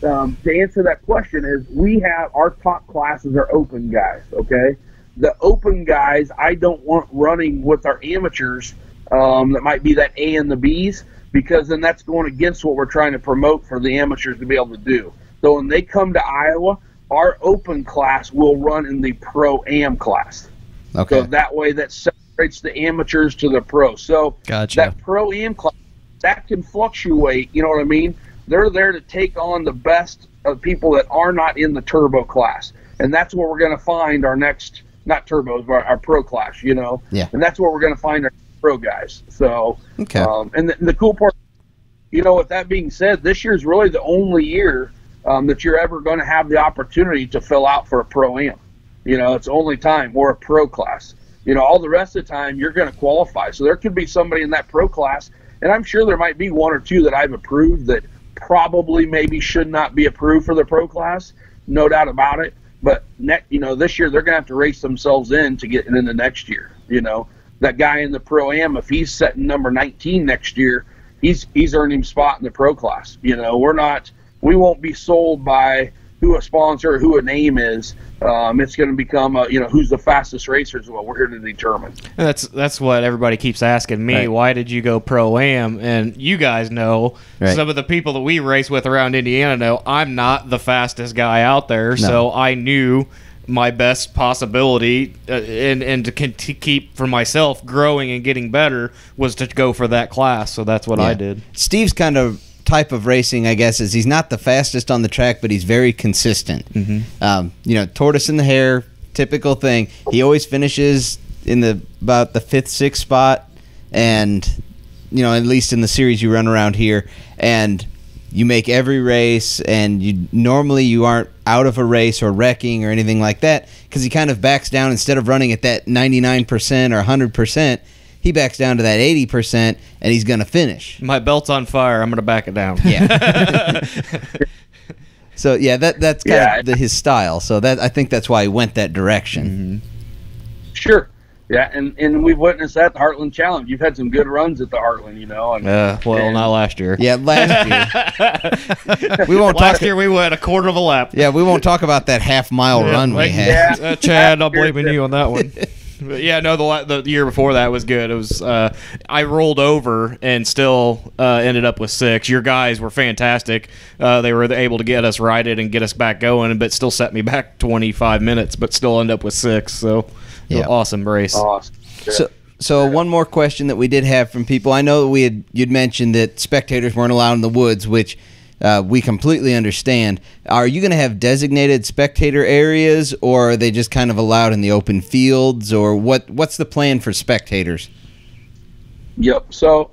to answer that question is we have our top classes are open guys, okay? The open guys I don't want running with our amateurs that might be that A and the Bs, because then that's going against what we're trying to promote for the amateurs to be able to do. So when they come to Iowa, our open class will run in the Pro-Am class. Okay. So that way that separates the amateurs to the pros. So Gotcha. That Pro-Am class, that can fluctuate, you know what I mean? They're there to take on the best of people that are not in the turbo class. And that's where we're going to find our next, not turbos, but our pro class, Yeah. And that's where we're going to find our pro guys. So, okay. And the cool part, with that being said, this year is really the only year that you're ever going to have the opportunity to fill out for a Pro-Am. It's the only time, or a pro class. All the rest of the time you're going to qualify. So there could be somebody in that pro class, and I'm sure there might be 1 or 2 that I've approved that probably maybe should not be approved for the pro class, no doubt about it. But this year they're going to have to race themselves in to get into next year. That guy in the Pro-Am, if he's setting number 19 next year, he's earning a spot in the pro class. We won't be sold by who a sponsor or who a name is. It's going to become who's the fastest racer is what we're here to determine. That's what everybody keeps asking me. Right. Why did you go Pro-Am? And you guys know, some of the people that we race with around Indiana know I'm not the fastest guy out there. No. So I knew my best possibility and to keep for myself growing and getting better was to go for that class. So that's what I did. Steve's kind of type of racing, I guess, is he's not the fastest on the track, but he's very consistent. Mm-hmm. Tortoise in the hare, typical thing. He always finishes in about the 5th, 6th spot, and at least in the series you run around here, and you make every race, and you aren't out of a race or wrecking or anything like that, because he kind of backs down. Instead of running at that 99% or 100%, he backs down to that 80%, and he's going to finish. My belt's on fire. I'm going to back it down. Yeah. So yeah, that's kind of his style. So I think that's why he went that direction. Mm-hmm. Sure. Yeah, and we've witnessed that at the Heartland Challenge. You've had some good runs at the Heartland, And, not last year. Yeah, last year. Last year we went a quarter of a lap. Yeah, we won't talk about that half-mile run we had. Yeah. Chad, I'm blaming you on that one. But yeah, no, the year before that was good. It was I rolled over and still ended up with 6. Your guys were fantastic. They were able to get us righted and get us back going, but still set me back 25 minutes, but still end up with 6. So awesome race. Awesome. Yeah. So one more question that we did have from people. I know that you'd mentioned that spectators weren't allowed in the woods, which we completely understand. Are you going to have designated spectator areas, or are they just kind of allowed in the open fields, or what's the plan for spectators? Yep. So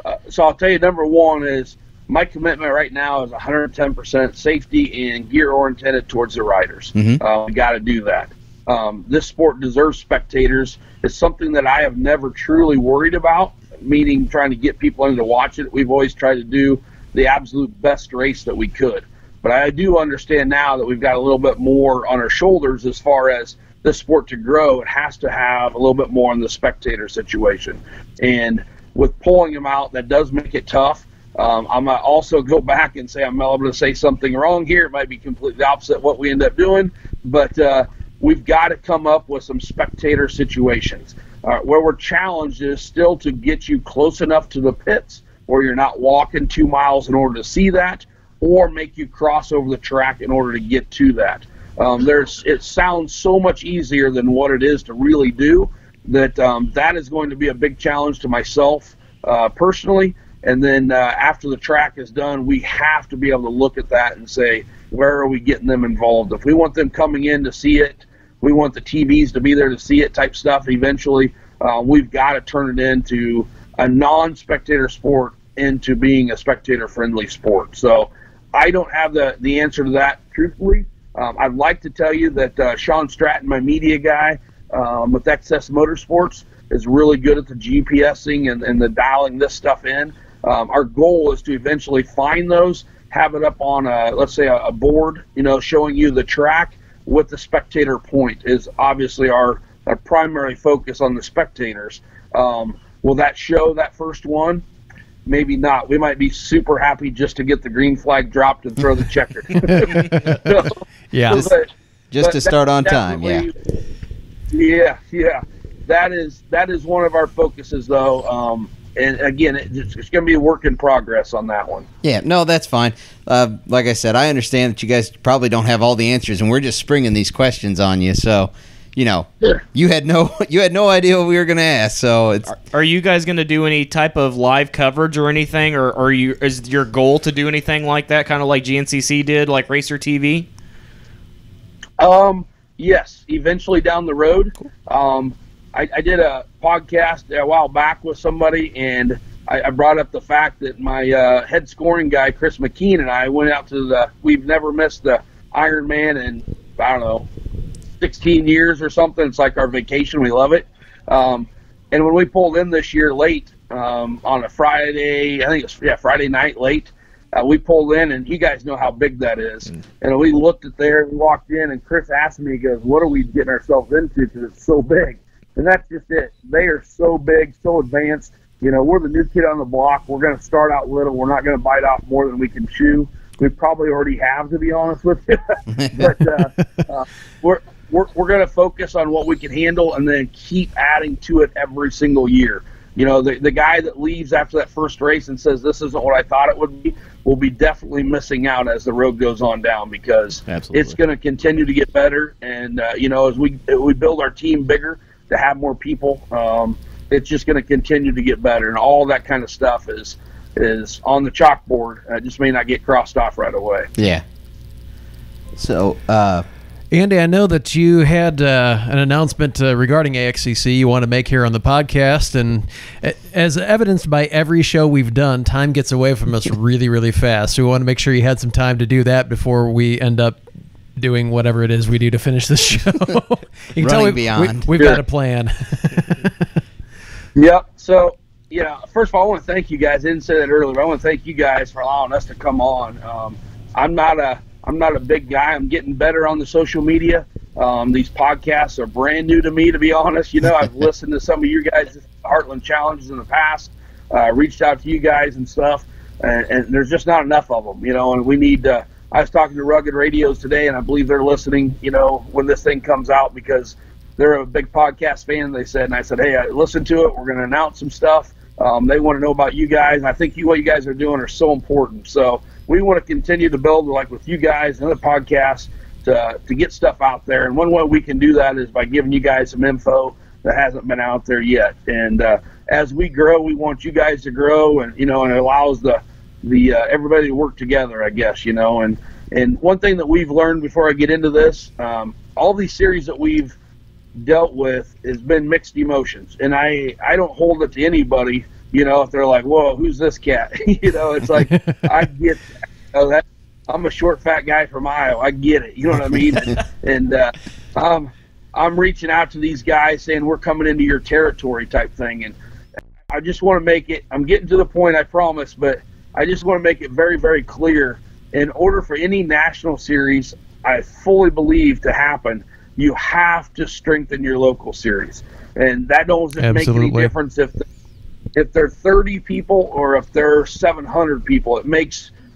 I'll tell you, number one is my commitment right now is 110% safety and gear oriented towards the riders. Mm-hmm. We got to do that. This sport deserves spectators. It's something that I have never truly worried about, meaning trying to get people in to watch it. We've always tried to do the absolute best race that we could. But I do understand now that we've got a little bit more on our shoulders as far as this sport to grow. It has to have a little bit more on the spectator situation. And with pulling them out, that does make it tough. I might also go back and say I'm liable to say something wrong here. It might be completely opposite of what we end up doing. But we've got to come up with some spectator situations. Where we're challenged is still to get you close enough to the pits where you're not walking 2 miles in order to see that, or make you cross over the track in order to get to that. It sounds so much easier than what it is to really do, that that is going to be a big challenge to myself personally. And then after the track is done, we have to be able to look at that and say, where are we getting them involved? If we want them coming in to see it, we want the TVs to be there to see it type stuff eventually, we've got to turn it into a non-spectator sport into being a spectator-friendly sport. So I don't have the answer to that, truthfully. I'd like to tell you that Sean Stratton, my media guy with XS Motorsports, is really good at the GPSing and the dialing this stuff in. Our goal is to eventually find those, have it up on, let's say, a board, showing you the track with the spectator point is obviously our primary focus on the spectators. Will that show that first one? Maybe not. We might be super happy just to get the green flag dropped and throw the checker. Yeah. Just to start on time, yeah. Yeah. That is one of our focuses, though. And again, it's going to be a work in progress on that one. Yeah, no, that's fine. Like I said, I understand that you guys probably don't have all the answers, and we're just springing these questions on you. So, Sure. you had no idea what we were going to ask. So it's. Are you guys going to do any type of live coverage or anything, or is your goal to do anything like that, kind of like GNCC did, like Racer TV? Yes, eventually down the road. I did a podcast a while back with somebody, and I brought up the fact that my head scoring guy, Chris McKean, and I went out to we've never missed the Ironman in, I don't know, 16 years or something. It's like our vacation. We love it. And when we pulled in this year late on a Friday, I think it's Friday night late, we pulled in, and you guys know how big that is. And we looked at there, we walked in, and Chris asked me, he goes, what are we getting ourselves into, because it's so big? And that's just it. They are so big, so advanced. We're the new kid on the block. We're going to start out little. We're not going to bite off more than we can chew. We probably already have, to be honest with you. But we're going to focus on what we can handle and then keep adding to it every single year. The guy that leaves after that first race and says this isn't what I thought it would be will be definitely missing out as the road goes on down, because It's going to continue to get better. And as we build our team bigger to have more people, it's just going to continue to get better, and all that kind of stuff is on the chalkboard. It just may not get crossed off right away. Yeah. So Andy, I know that you had an announcement regarding AXCC you want to make here on the podcast, and as evidenced by every show we've done, time gets away from us really, really fast. So we want to make sure you had some time to do that before we end up doing whatever it is we do to finish this show. You can tell we've got a plan. Yep. So, first of all, I want to thank you guys. I didn't say that earlier, but I want to thank you guys for allowing us to come on. I'm not a big guy. I'm getting better on the social media. These podcasts are brand new to me, to be honest. I've listened to some of you guys' Heartland challenges in the past, reached out to you guys and stuff, and there's just not enough of them, and we need I was talking to Rugged Radios today, and I believe they're listening, when this thing comes out, because they're a big podcast fan, they said, and I said, hey, listen to it. We're going to announce some stuff. They want to know about you guys, and I think what you guys are doing are so important. So we want to continue to build, like with you guys and the podcast, to get stuff out there. And one way we can do that is by giving you guys some info that hasn't been out there yet. And as we grow, we want you guys to grow, and and it allows the everybody to work together, I guess. And one thing that we've learned before I get into this, all these series that we've dealt with has been mixed emotions, and I don't hold it to anybody. If they're like, whoa, who's this cat? It's like, I get that. I'm a short, fat guy from Iowa. I get it. You know what I mean? And I'm reaching out to these guys saying, we're coming into your territory type thing. And I just want to make it, I'm getting to the point, I promise, but I just want to make it very, very clear. In order for any national series, I fully believe, to happen, you have to strengthen your local series. And that doesn't make any difference if they're 30 people or if they're 700 people.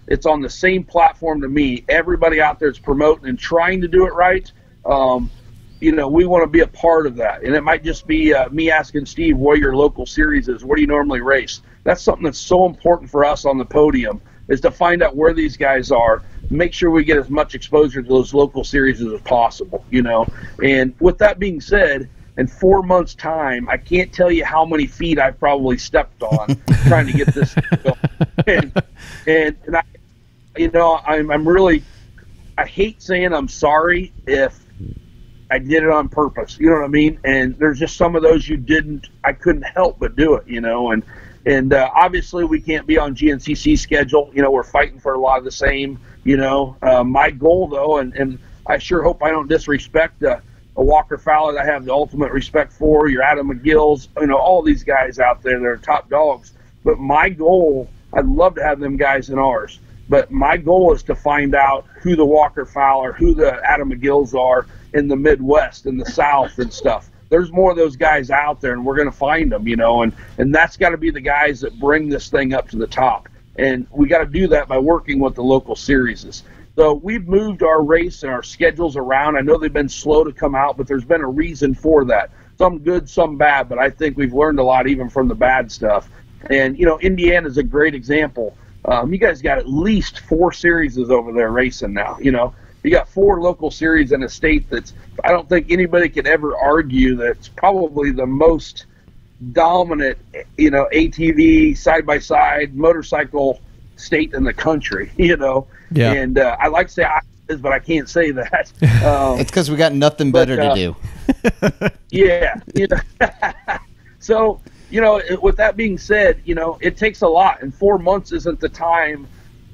It's on the same platform to me. Everybody out there is promoting and trying to do it right. We want to be a part of that. And it might just be me asking Steve what your local series is. What do you normally race? That's something that's so important for us on the podium, is to find out where these guys are, make sure we get as much exposure to those local series as possible, And with that being said, in 4 months' time, I can't tell you how many feet I've probably stepped on trying to get this going. And I'm really, I hate saying I'm sorry if I did it on purpose. You know what I mean? And there's just some of those I couldn't help but do it, And obviously we can't be on GNCC schedule. We're fighting for a lot of the same, My goal, though, and I sure hope I don't disrespect a Walker Fowler that I have the ultimate respect for, your Adam McGill's, all these guys out there that are top dogs. But my goal, I'd love to have them guys in ours. But my goal is to find out who the Walker Fowler, who the Adam McGill's are in the Midwest and the South and stuff. There's more of those guys out there, and we're going to find them, and that's got to be the guys that bring this thing up to the top. And we got to do that by working with the local series. So we've moved our race and our schedules around. I know they've been slow to come out, but there's been a reason for that. Some good, some bad, but I think we've learned a lot even from the bad stuff. And, Indiana is a great example. You guys got at least 4 series over there racing now, You got 4 local series in a state that's, I don't think anybody could ever argue that's probably the most dominant, ATV, side-by-side, motorcycle state in the country, Yeah. And I like to say I is, but I can't say that. It's because we got nothing better to do. Yeah. So, with that being said, it takes a lot, and 4 months isn't the time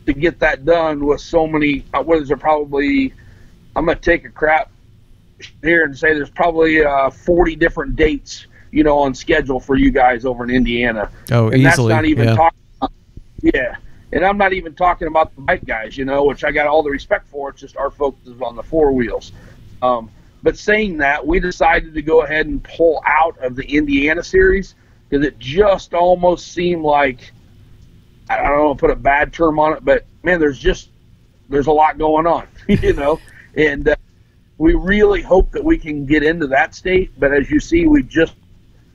to get that done with so many. What is there? Probably, I'm going to take a crap here and say there's probably 40 different dates, on schedule for you guys over in Indiana. Oh, and easily. That's not even talking about, and I'm not even talking about the bike guys, which I got all the respect for. It's just our focus is on the 4 wheels. But saying that, we decided to go ahead and pull out of the Indiana series because it just almost seemed like, I don't know, put a bad term on it, but man, there's a lot going on, and we really hope that we can get into that state. But as you see, we just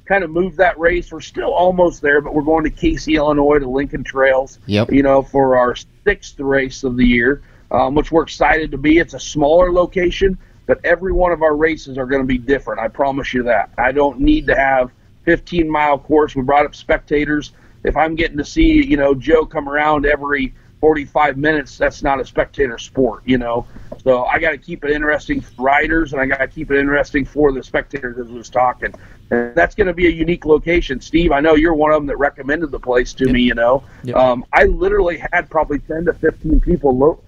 kind of moved that race. We're still almost there, but we're going to Casey, Illinois, to Lincoln Trails, for our 6th race of the year, which we're excited to be. It's a smaller location, but every one of our races are going to be different. I promise you that. I don't need to have 15-mile course. We brought up spectators. If I'm getting to see, Joe come around every 45 minutes, that's not a spectator sport, you know. So I got to keep it interesting for riders, and I got to keep it interesting for the spectators, as we was talking. And that's going to be a unique location. Steve, I know you're one of them that recommended the place to me, you know. Yep. I literally had probably 10 to 15 people,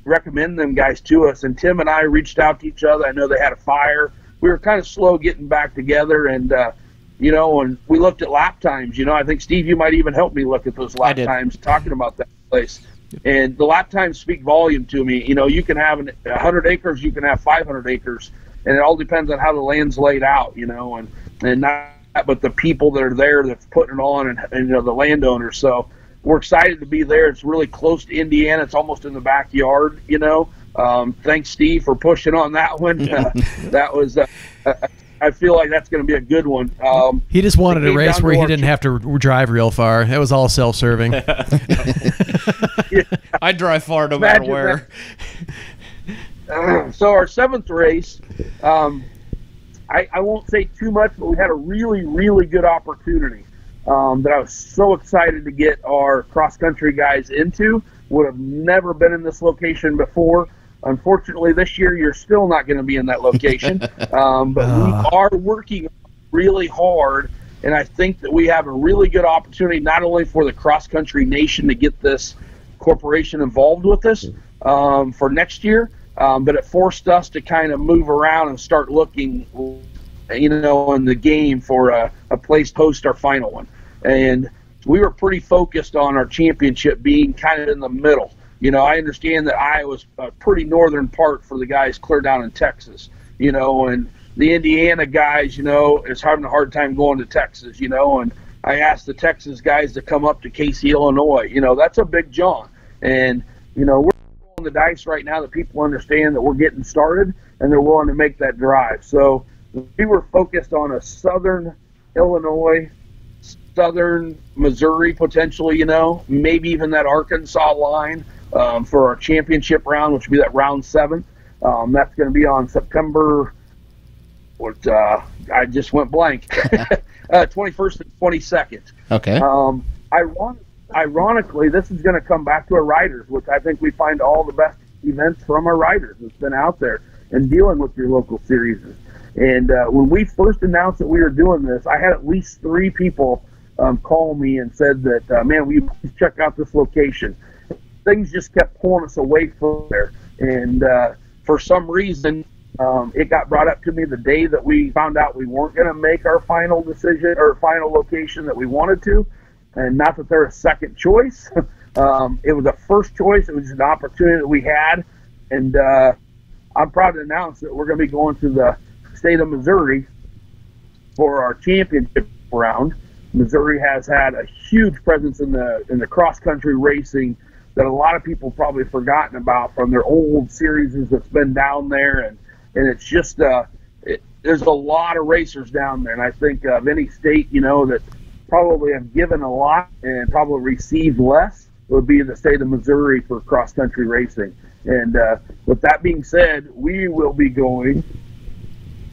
recommend them guys to us. And Tim and I reached out to each other. I know they had a fire. We were kind of slow getting back together, and and we looked at lap times. You know, I think, Steve, you might even help me look at those lap times, talking about that place. And the lap times speak volume to me. You know, you can have 100 acres, you can have 500 acres, and it all depends on how the land's laid out, you know, and not but the people that are there that's putting it on, and the landowners. So we're excited to be there. It's really close to Indiana. It's almost in the backyard, you know. Thanks, Steve, for pushing on that one. That was I feel like that's going to be a good one. He just wanted a race where he didn't have to drive real far. It was all self-serving. I drive far no matter where. So our 7th race, I won't say too much, but we had a really, really good opportunity that I was so excited to get our cross-country guys into. Would have never been in this location before. Unfortunately, this year you're still not going to be in that location, but we are working really hard, and I think that we have a really good opportunity not only for the cross-country nation to get this corporation involved with us for next year, but it forced us to kind of move around and start looking, in the game for a place to host our final one. And we were pretty focused on our championship being kind of in the middle. You know, I understand that Iowa's a pretty northern part for the guys clear down in Texas, and the Indiana guys, is having a hard time going to Texas, and I asked the Texas guys to come up to Casey, Illinois. That's a big jaunt. And, we're rolling the dice right now that people understand that we're getting started and they're willing to make that drive. So we were focused on a southern Illinois, southern Missouri potentially, maybe even that Arkansas line. For our championship round, which would be that round 7. That's going to be on September, I just went blank, 21st and 22nd. Okay. Ironically, this is going to come back to our riders, which I think we find all the best events from our riders that's been out there and dealing with your local series. And when we first announced that we were doing this, I had at least 3 people call me and said that, man, will you please check out this location? Things just kept pulling us away from there. And for some reason, it got brought up to me the day that we found out we weren't going to make our final decision or final location that we wanted to. And not that they're a second choice. It was a first choice. It was an opportunity that we had. And I'm proud to announce that we're going to be going to the state of Missouri for our championship round. Missouri has had a huge presence in the cross-country racing that a lot of people probably forgotten about from their old series that's been down there, and it's just there's a lot of racers down there, and I think of any state that probably have given a lot and probably received less would be the state of Missouri for cross country racing. And with that being said, we will be going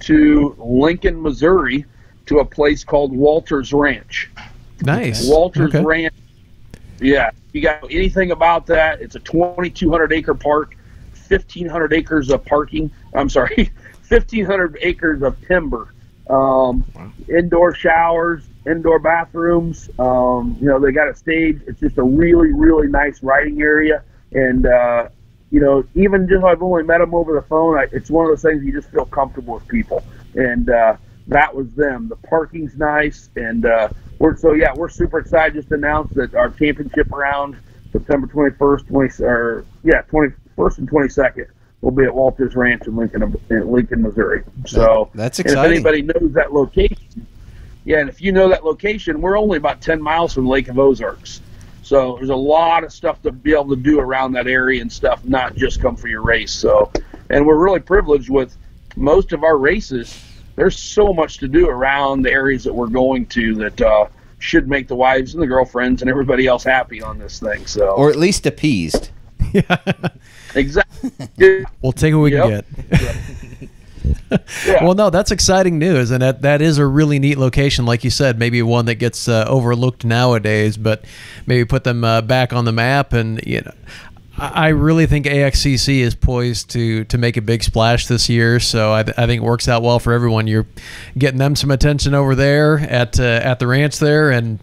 to Lincoln, Missouri, to a place called Walter's Ranch. Nice. Walter's Ranch. Yeah, you got anything about that? It's a 2,200 acre park, 1,500 acres of parking. I'm sorry, 1,500 acres of timber, indoor showers, indoor bathrooms. They got a stage. It's just a really, really nice riding area. And even just I've only met them over the phone. It's one of those things you just feel comfortable with people. And that was them. The parking's nice, and we're super excited. Just to announce that our championship round, September 21st, 21st and 22nd, will be at Walter's Ranch in Lincoln, Missouri. So that's exciting. And if anybody knows that location, and if you know that location, we're only about 10 miles from Lake of Ozarks. So there's a lot of stuff to be able to do around that area and stuff, not just come for your race. So, and we're really privileged with most of our races. There's so much to do around the areas that we're going to that should make the wives and the girlfriends and everybody else happy on this thing. So, or at least appeased. Yeah. Exactly. We'll take what we can get. Yeah. Well, no, that's exciting news, and that is a really neat location. Like you said, maybe one that gets overlooked nowadays, but maybe put them back on the map. And I really think AXCC is poised to make a big splash this year. So I think it works out well for everyone. You're getting them some attention over there at the ranch there, and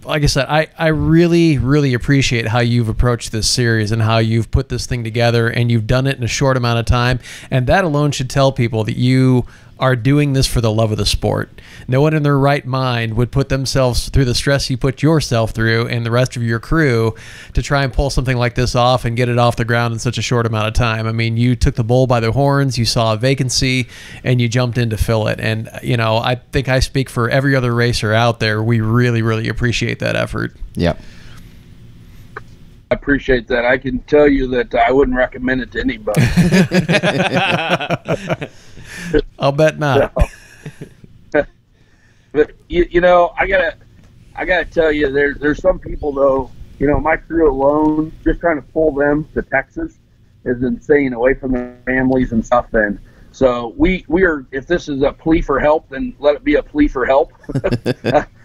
like I said, I really, really appreciate how you've approached this series and how you've put this thing together, and you've done it in a short amount of time. And that alone should tell people that you are doing this for the love of the sport. No one in their right mind would put themselves through the stress you put yourself through and the rest of your crew to try and pull something like this off and get it off the ground in such a short amount of time. I mean, you took the bull by the horns, you saw a vacancy, and you jumped in to fill it. And, I think I speak for every other racer out there. We really, really appreciate that effort. Yep. I appreciate that. I can tell you that I wouldn't recommend it to anybody. I'll bet not. So, but I gotta tell you, there's some people though. My crew alone, just trying to pull them to Texas is insane, away from their families and stuff. And so we are. If this is a plea for help, then let it be a plea for help.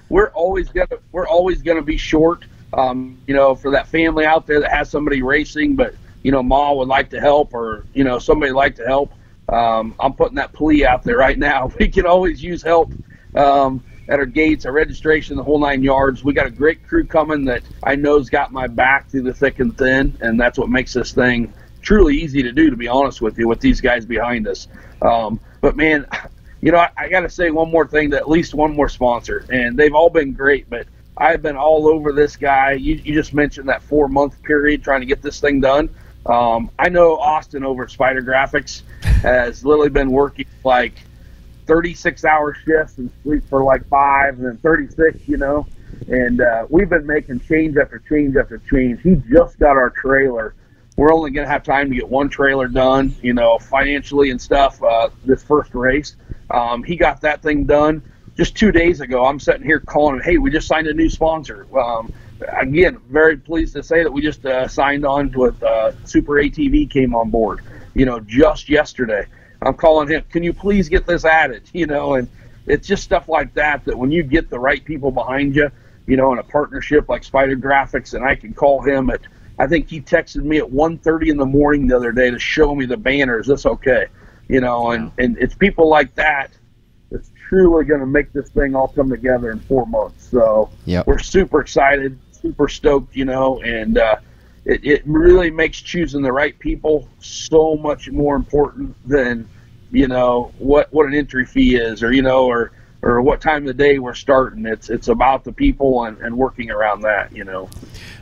We're always gonna be short. For that family out there that has somebody racing, but Ma would like to help, or somebody would like to help. I'm putting that plea out there right now. We can always use help at our gates, our registration, the whole 9 yards. We got a great crew coming that I know's got my back through the thick and thin, and that's what makes this thing truly easy to do, to be honest with you, with these guys behind us. But man, I got to say one more thing, to at least one more sponsor, and they've all been great, but I've been all over this guy. You just mentioned that 4-month period trying to get this thing done. I know Austin over at Spider Graphics has literally been working like 36-hour shifts and sleep for like 5 and then 36, and we've been making change after change after change. He just got our trailer. We're only going to have time to get one trailer done, financially and stuff, this first race. He got that thing done just 2 days ago. I'm sitting here calling him, hey, we just signed a new sponsor. Again, very pleased to say that we just signed on with Super ATV came on board, just yesterday. I'm calling him, can you please get this added, and it's just stuff like that when you get the right people behind you, in a partnership like Spider Graphics, and I can call him I think he texted me at 1:30 in the morning the other day to show me the banner. Is this okay? And it's people like that that's truly going to make this thing all come together in 4 months. So We're super excited, super stoked, and it really makes choosing the right people so much more important than, what an entry fee is, or what time of the day we're starting. It's about the people and working around that,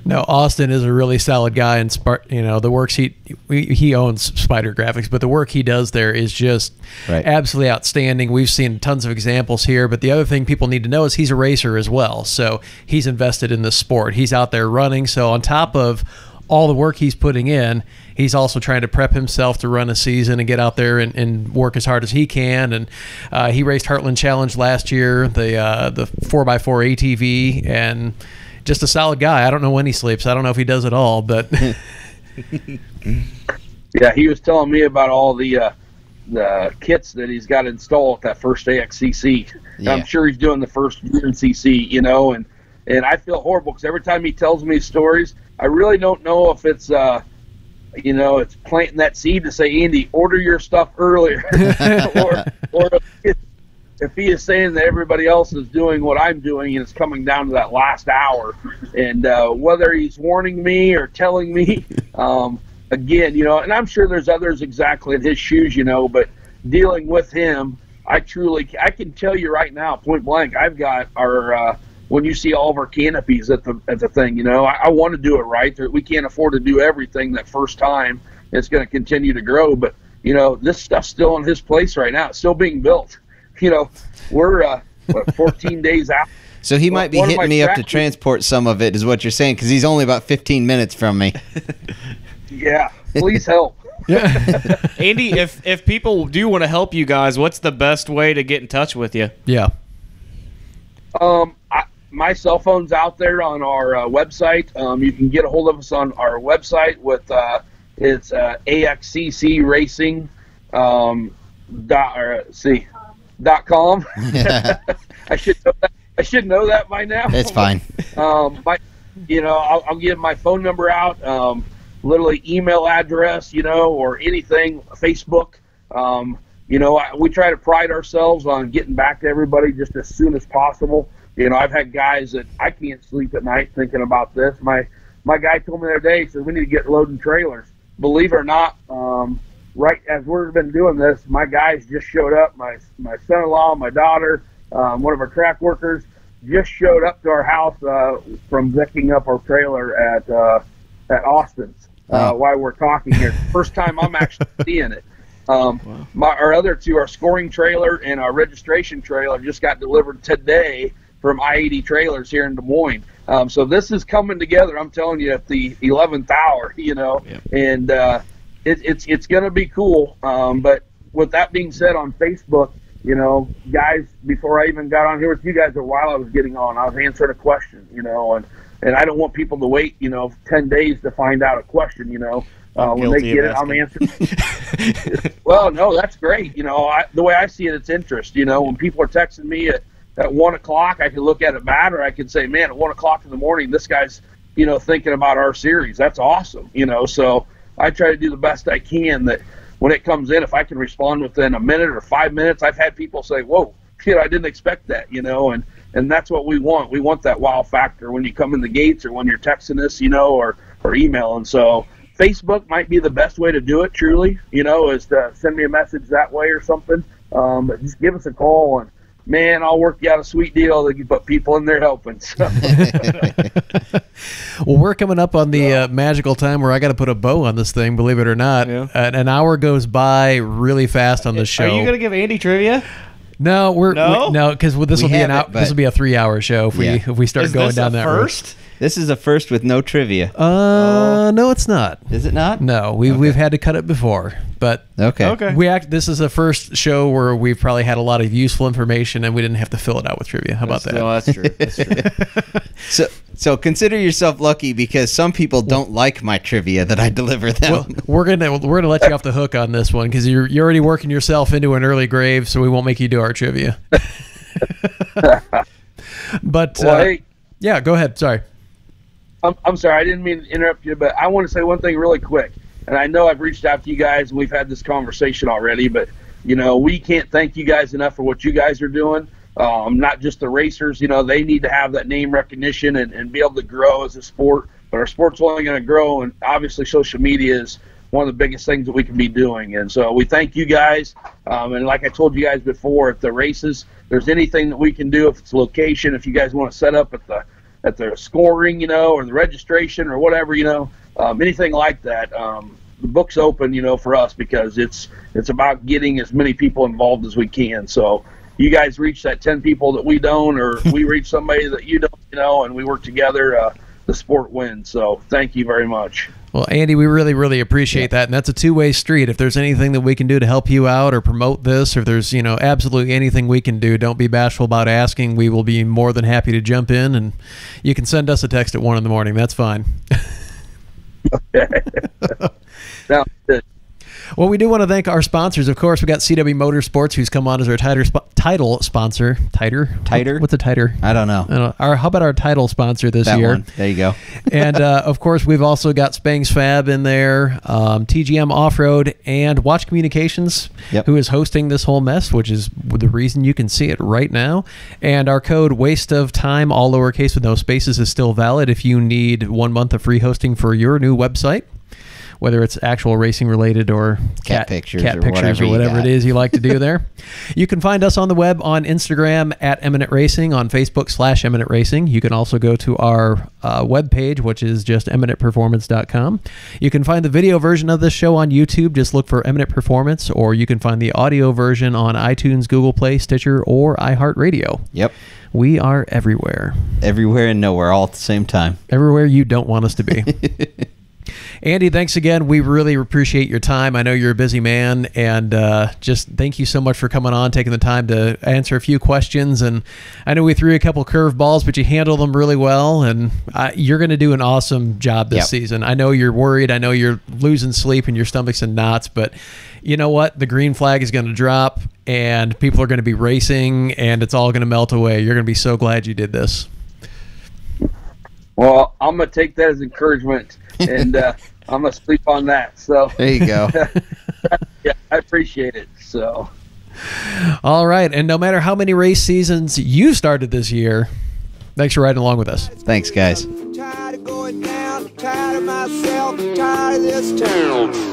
No, Austin is a really solid guy, and the works he owns Spider Graphics, but the work he does there is just absolutely outstanding. We've seen tons of examples here, but the other thing people need to know is he's a racer as well. So he's invested in the sport. He's out there running. So on top of all the work he's putting in, he's also trying to prep himself to run a season and get out there and work as hard as he can. And he raced Heartland Challenge last year, the 4x4 ATV, and just a solid guy. I don't know when he sleeps. I don't know if he does it all, but yeah, he was telling me about all the kits that he's got installed at that first AXCC. Yeah. I'm sure he's doing the first GNCC, and I feel horrible because every time he tells me stories, I really don't know if it's it's planting that seed to say, Andy, order your stuff earlier, or if he is saying that everybody else is doing what I'm doing and it's coming down to that last hour, and whether he's warning me or telling me, again, and I'm sure there's others exactly in his shoes, but dealing with him, I can tell you right now, point blank, I've got our, when you see all of our canopies at the thing, I want to do it right. We can't afford to do everything that first time. It's going to continue to grow, but this stuff's still in his place right now. It's still being built. We're 14 days out. So he might be hitting me up to transport some of it, is what you're saying, because he's only about 15 minutes from me. Yeah, please help. Andy, if people do want to help you guys, what's the best way to get in touch with you? Yeah. My cell phone's out there on our website. You can get a hold of us on our website with it's AXCC Racing. .com. I should know that by now. It's fine. I'll give my phone number out, literally email address, or anything, Facebook. We try to pride ourselves on getting back to everybody just as soon as possible. I've had guys that I can't sleep at night thinking about this. My guy told me the other day, he said, we need to get loading trailers. Believe it or not, right as we've been doing this, my guys just showed up. My son-in-law, my daughter, one of our track workers just showed up to our house from picking up our trailer at Austin's while we're talking here. First time I'm actually seeing it. Our other two, our scoring trailer and our registration trailer, just got delivered today from I-80 Trailers here in Des Moines. So this is coming together, I'm telling you, at the 11th hour, and it's going to be cool. But with that being said, on Facebook, guys, before I even got on here with you guys, while I was getting on, I was answering a question, and I don't want people to wait, 10 days to find out a question, when they get it, I'm answering. Well, no, that's great. The way I see it, it's interest. When people are texting me at 1 o'clock, I can look at it bad, or I can say, man, at 1 o'clock in the morning, this guy's, thinking about our series. That's awesome. So I try to do the best I can that when it comes in, if I can respond within a minute or 5 minutes, I've had people say, whoa, I didn't expect that, and that's what we want. We want that wow factor when you come in the gates or when you're texting us, or emailing. So Facebook might be the best way to do it, truly, is to send me a message that way or something. But just give us a call, and man, I'll work you out a sweet deal that you put people in there helping. So. Well, we're coming up on the magical time where I got to put a bow on this thing, believe it or not. Yeah. An hour goes by really fast on the show. Are you going to give Andy trivia? No, because this will be this will be a 3-hour show if we start going down that route. This is a first with no trivia. No, it's not. Is it not? No, we've had to cut it before, but this is the first show where we've probably had a lot of useful information and we didn't have to fill it out with trivia. How about that? No, that's true. That's true. So consider yourself lucky, because some people don't like my trivia that I deliver them. Well, we're gonna let you off the hook on this one because you're already working yourself into an early grave, so we won't make you do our trivia. But yeah, go ahead. Sorry. I'm sorry, I didn't mean to interrupt you, but I want to say one thing really quick. And I know I've reached out to you guys and we've had this conversation already, but we can't thank you guys enough for what you guys are doing. Not just the racers, they need to have that name recognition and be able to grow as a sport. But our sport's only going to grow, and obviously social media is one of the biggest things that we can be doing. And so we thank you guys. And like I told you guys before, at the races, there's anything that we can do, if it's location, if you guys want to set up at the scoring, or the registration or whatever, anything like that. The book's open, for us, because it's about getting as many people involved as we can. So you guys reach that 10 people that we don't, or we reach somebody that you don't, and we work together, the sport wins. So thank you very much. Well, Andy, we really, really appreciate that, and that's a two-way street. If there's anything that we can do to help you out or promote this, or if there's absolutely anything we can do, don't be bashful about asking. We will be more than happy to jump in, and you can send us a text at 1 in the morning. That's fine. Okay. Sounds good. Well, we do want to thank our sponsors. Of course, we got CW Motorsports, who's come on as our title sponsor. Titer? What's a titer? I don't know. How about our title sponsor this year? One. There you go. And, of course, we've also got Spangs Fab in there, TGM Off-Road, and Watch Communications, who is hosting this whole mess, which is the reason you can see it right now. And our code Waste of Time, all lowercase with no spaces, is still valid if you need 1 month of free hosting for your new website, whether it's actual racing related or cat pictures or whatever it is you like to do there. You can find us on the web on Instagram at Eminent Racing, on Facebook /Eminent Racing. You can also go to our webpage, which is just eminentperformance.com. You can find the video version of this show on YouTube. Just look for Eminent Performance, or you can find the audio version on iTunes, Google Play, Stitcher, or iHeartRadio. Yep. We are everywhere. Everywhere and nowhere all at the same time. Everywhere you don't want us to be. Andy, thanks again. We really appreciate your time. I know you're a busy man, and just thank you so much for coming on, taking the time to answer a few questions. And I know we threw you a couple curveballs, but you handled them really well, and you're going to do an awesome job this season. I know you're worried. I know you're losing sleep and your stomach's in knots, but you know what? The green flag is going to drop, and people are going to be racing, and it's all going to melt away. You're going to be so glad you did this. Well, I'm going to take that as encouragement, and I'm going to sleep on that. So there you go. Yeah, I appreciate it. So, all right. And no matter how many race seasons you started this year, thanks for riding along with us. Thanks, guys. I'm tired of going down, I'm tired of myself, I'm tired of this town.